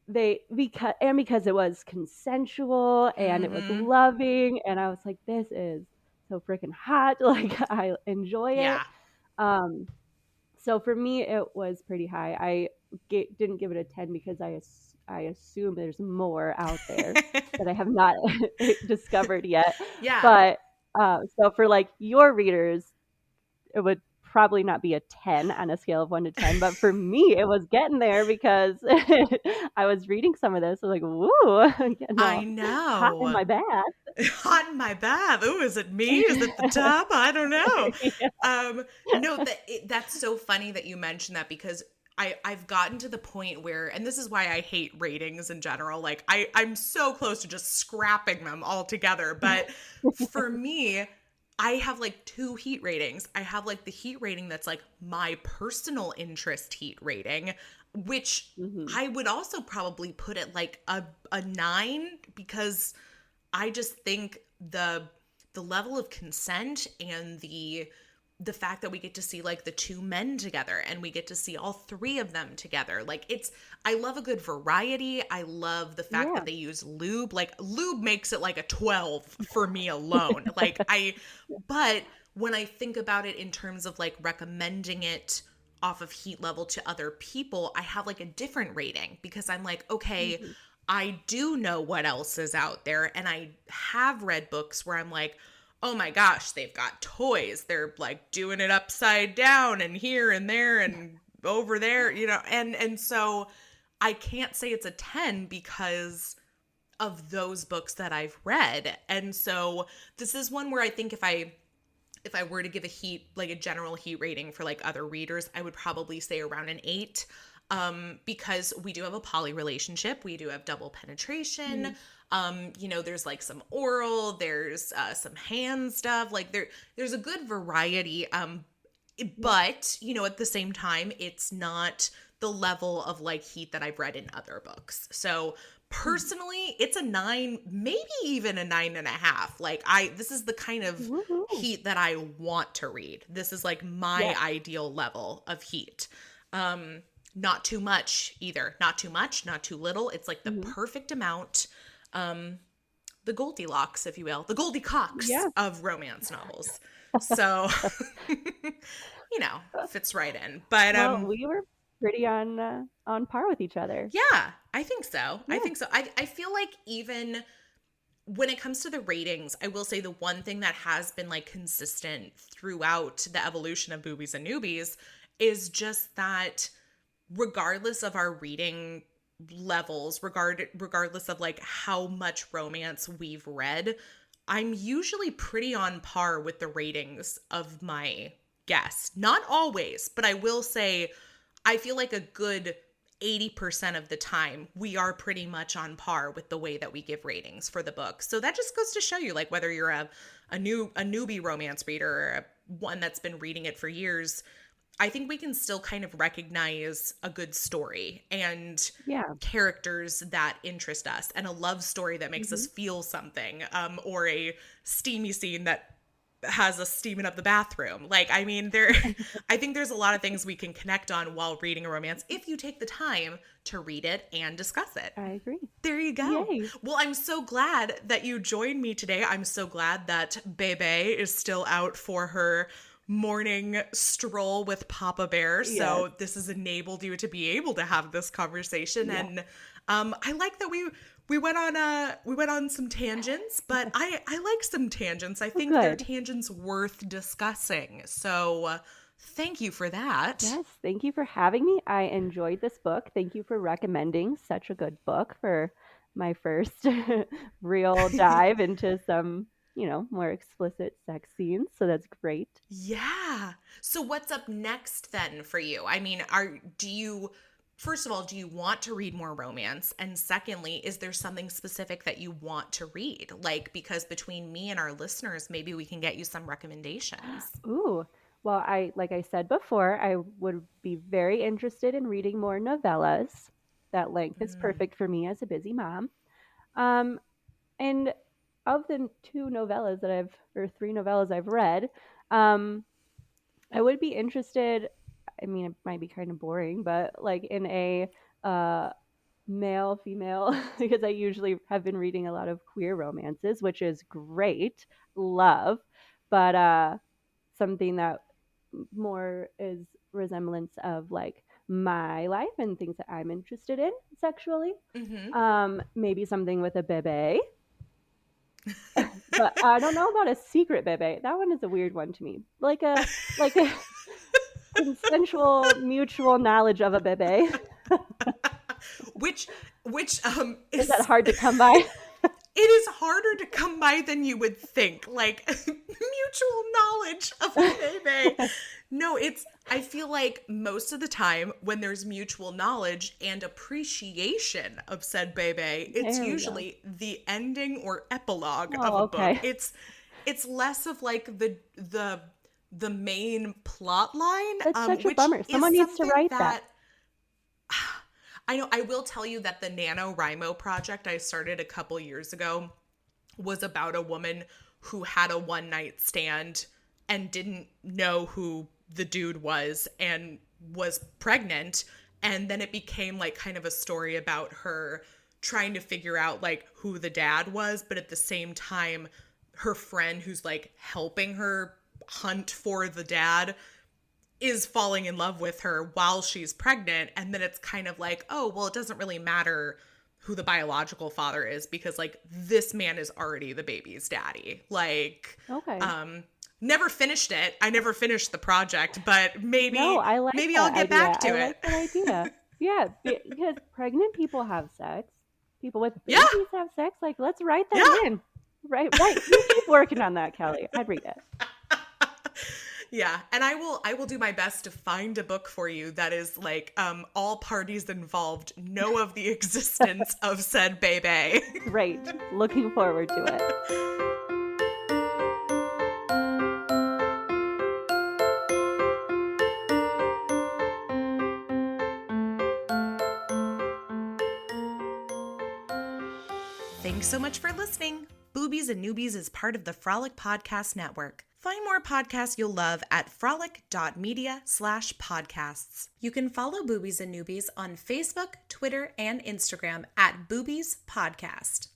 because it was consensual and it was loving, and I was like, this is so freaking hot. Like, I enjoy it. So for me, it was pretty high. I didn't give it a 10 because I assume there's more out there that I have not discovered yet. Yeah. But so for like your readers, it would probably not be a 10 on a scale of 1 to 10, but for me, it was getting there, because I was reading some of this. I was like, woo, I know. Hot in my bath. Hot in my bath. Ooh, is it me? Is it the tub? I don't know. No, that's so funny that you mentioned that, because I've gotten to the point where, and this is why I hate ratings in general, like I'm so close to just scrapping them altogether. But for me, I have like 2 heat ratings. I have like the heat rating that's like my personal interest heat rating, which I would also probably put at like a 9, because I just think the level of consent and the fact that we get to see like the 2 men together, and we get to see all 3 of them together. Like, I love a good variety. I love the fact that they use lube. Like, lube makes it like a 12 for me alone. Like, but when I think about it in terms of like recommending it off of heat level to other people, I have like a different rating, because I'm like, okay, I do know what else is out there. And I have read books where I'm like, oh my gosh, they've got toys. They're like doing it upside down and here and there and over there, you know, and so I can't say it's a 10 because of those books that I've read. And so this is one where I think if I were to give a general heat rating for like other readers, I would probably say around an 8. Because we do have a poly relationship. We do have double penetration. You know, there's like some oral, there's some hand stuff. Like there's a good variety. But, you know, at the same time, it's not the level of like heat that I've read in other books. So personally, it's a 9, maybe even a 9.5. Like this is the kind of heat that I want to read. This is like my ideal level of heat. Not too much either. Not too much, not too little. It's like the perfect amount. The Goldilocks, if you will. The Goldicocks of romance novels. So, you know, fits right in. But well, we were pretty on par with each other. Yeah, I think so. Yeah. I feel like even when it comes to the ratings, I will say the one thing that has been like consistent throughout the evolution of Boobies and Noobies is just that regardless of our reading levels, regardless of like how much romance we've read, I'm usually pretty on par with the ratings of my guests. Not always, but I will say I feel like a good 80% of the time we are pretty much on par with the way that we give ratings for the book. So that just goes to show you, like, whether you're a newbie romance reader or one that's been reading it for years, I think we can still kind of recognize a good story and characters that interest us, and a love story that makes us feel something, or a steamy scene that has us steaming up the bathroom. Like, I mean, I think there's a lot of things we can connect on while reading a romance if you take the time to read it and discuss it. I agree. There you go. Yay. Well, I'm so glad that you joined me today. I'm so glad that Bebe is still out for her morning stroll with Papa Bear. So this has enabled you to be able to have this conversation. Yeah. And I like that we went on some tangents, but I like some tangents. I think they're tangents worth discussing. So thank you for that. Yes, thank you for having me. I enjoyed this book. Thank you for recommending such a good book for my first real dive into some, more explicit sex scenes. So that's great. Yeah. So what's up next then for you? I mean, first of all, do you want to read more romance? And secondly, is there something specific that you want to read? Like, because between me and our listeners, maybe we can get you some recommendations. Ooh. Well, like I said before, I would be very interested in reading more novellas. That length is perfect for me as a busy mom. And of the three novellas I've read, I would be interested, I mean, it might be kind of boring, but like in a male, female, because I usually have been reading a lot of queer romances, which is great, love, but something that more is resemblance of like my life and things that I'm interested in sexually. Maybe something with a bebe. But I don't know about a secret bebe. That one is a weird one to me. Like a consensual mutual knowledge of a bebe. which is that hard to come by? It is harder to come by than you would think. Like, mutual knowledge of a bebe. No, I feel like most of the time when there's mutual knowledge and appreciation of said bebe, it's usually the ending or epilogue of a book. It's less of like the main plot line. That's such a bummer. Someone needs to write that. I know. I will tell you that the NaNoWriMo project I started a couple years ago was about a woman who had a one-night stand and didn't know who the dude was and was pregnant. And then it became like kind of a story about her trying to figure out like who the dad was, but at the same time, her friend who's like helping her hunt for the dad is falling in love with her while she's pregnant. And then it's kind of like, oh, well, it doesn't really matter who the biological father is because like this man is already the baby's daddy. Like, never finished it. I never finished the project, but maybe I'll get back to it. I like that idea. Yeah, because pregnant people have sex. People with babies have sex. Like, let's write that in. Right. You keep working on that, Kelly. I'd read it. Yeah, and I will do my best to find a book for you that is like all parties involved know of the existence of said bebe. Great. Looking forward to it. Thanks so much for listening. Boobies and Noobies is part of the Frolic Podcast Network. Find more podcasts you'll love at frolic.media/podcasts. You can follow Boobies and Noobies on Facebook, Twitter, and Instagram at Boobies Podcast.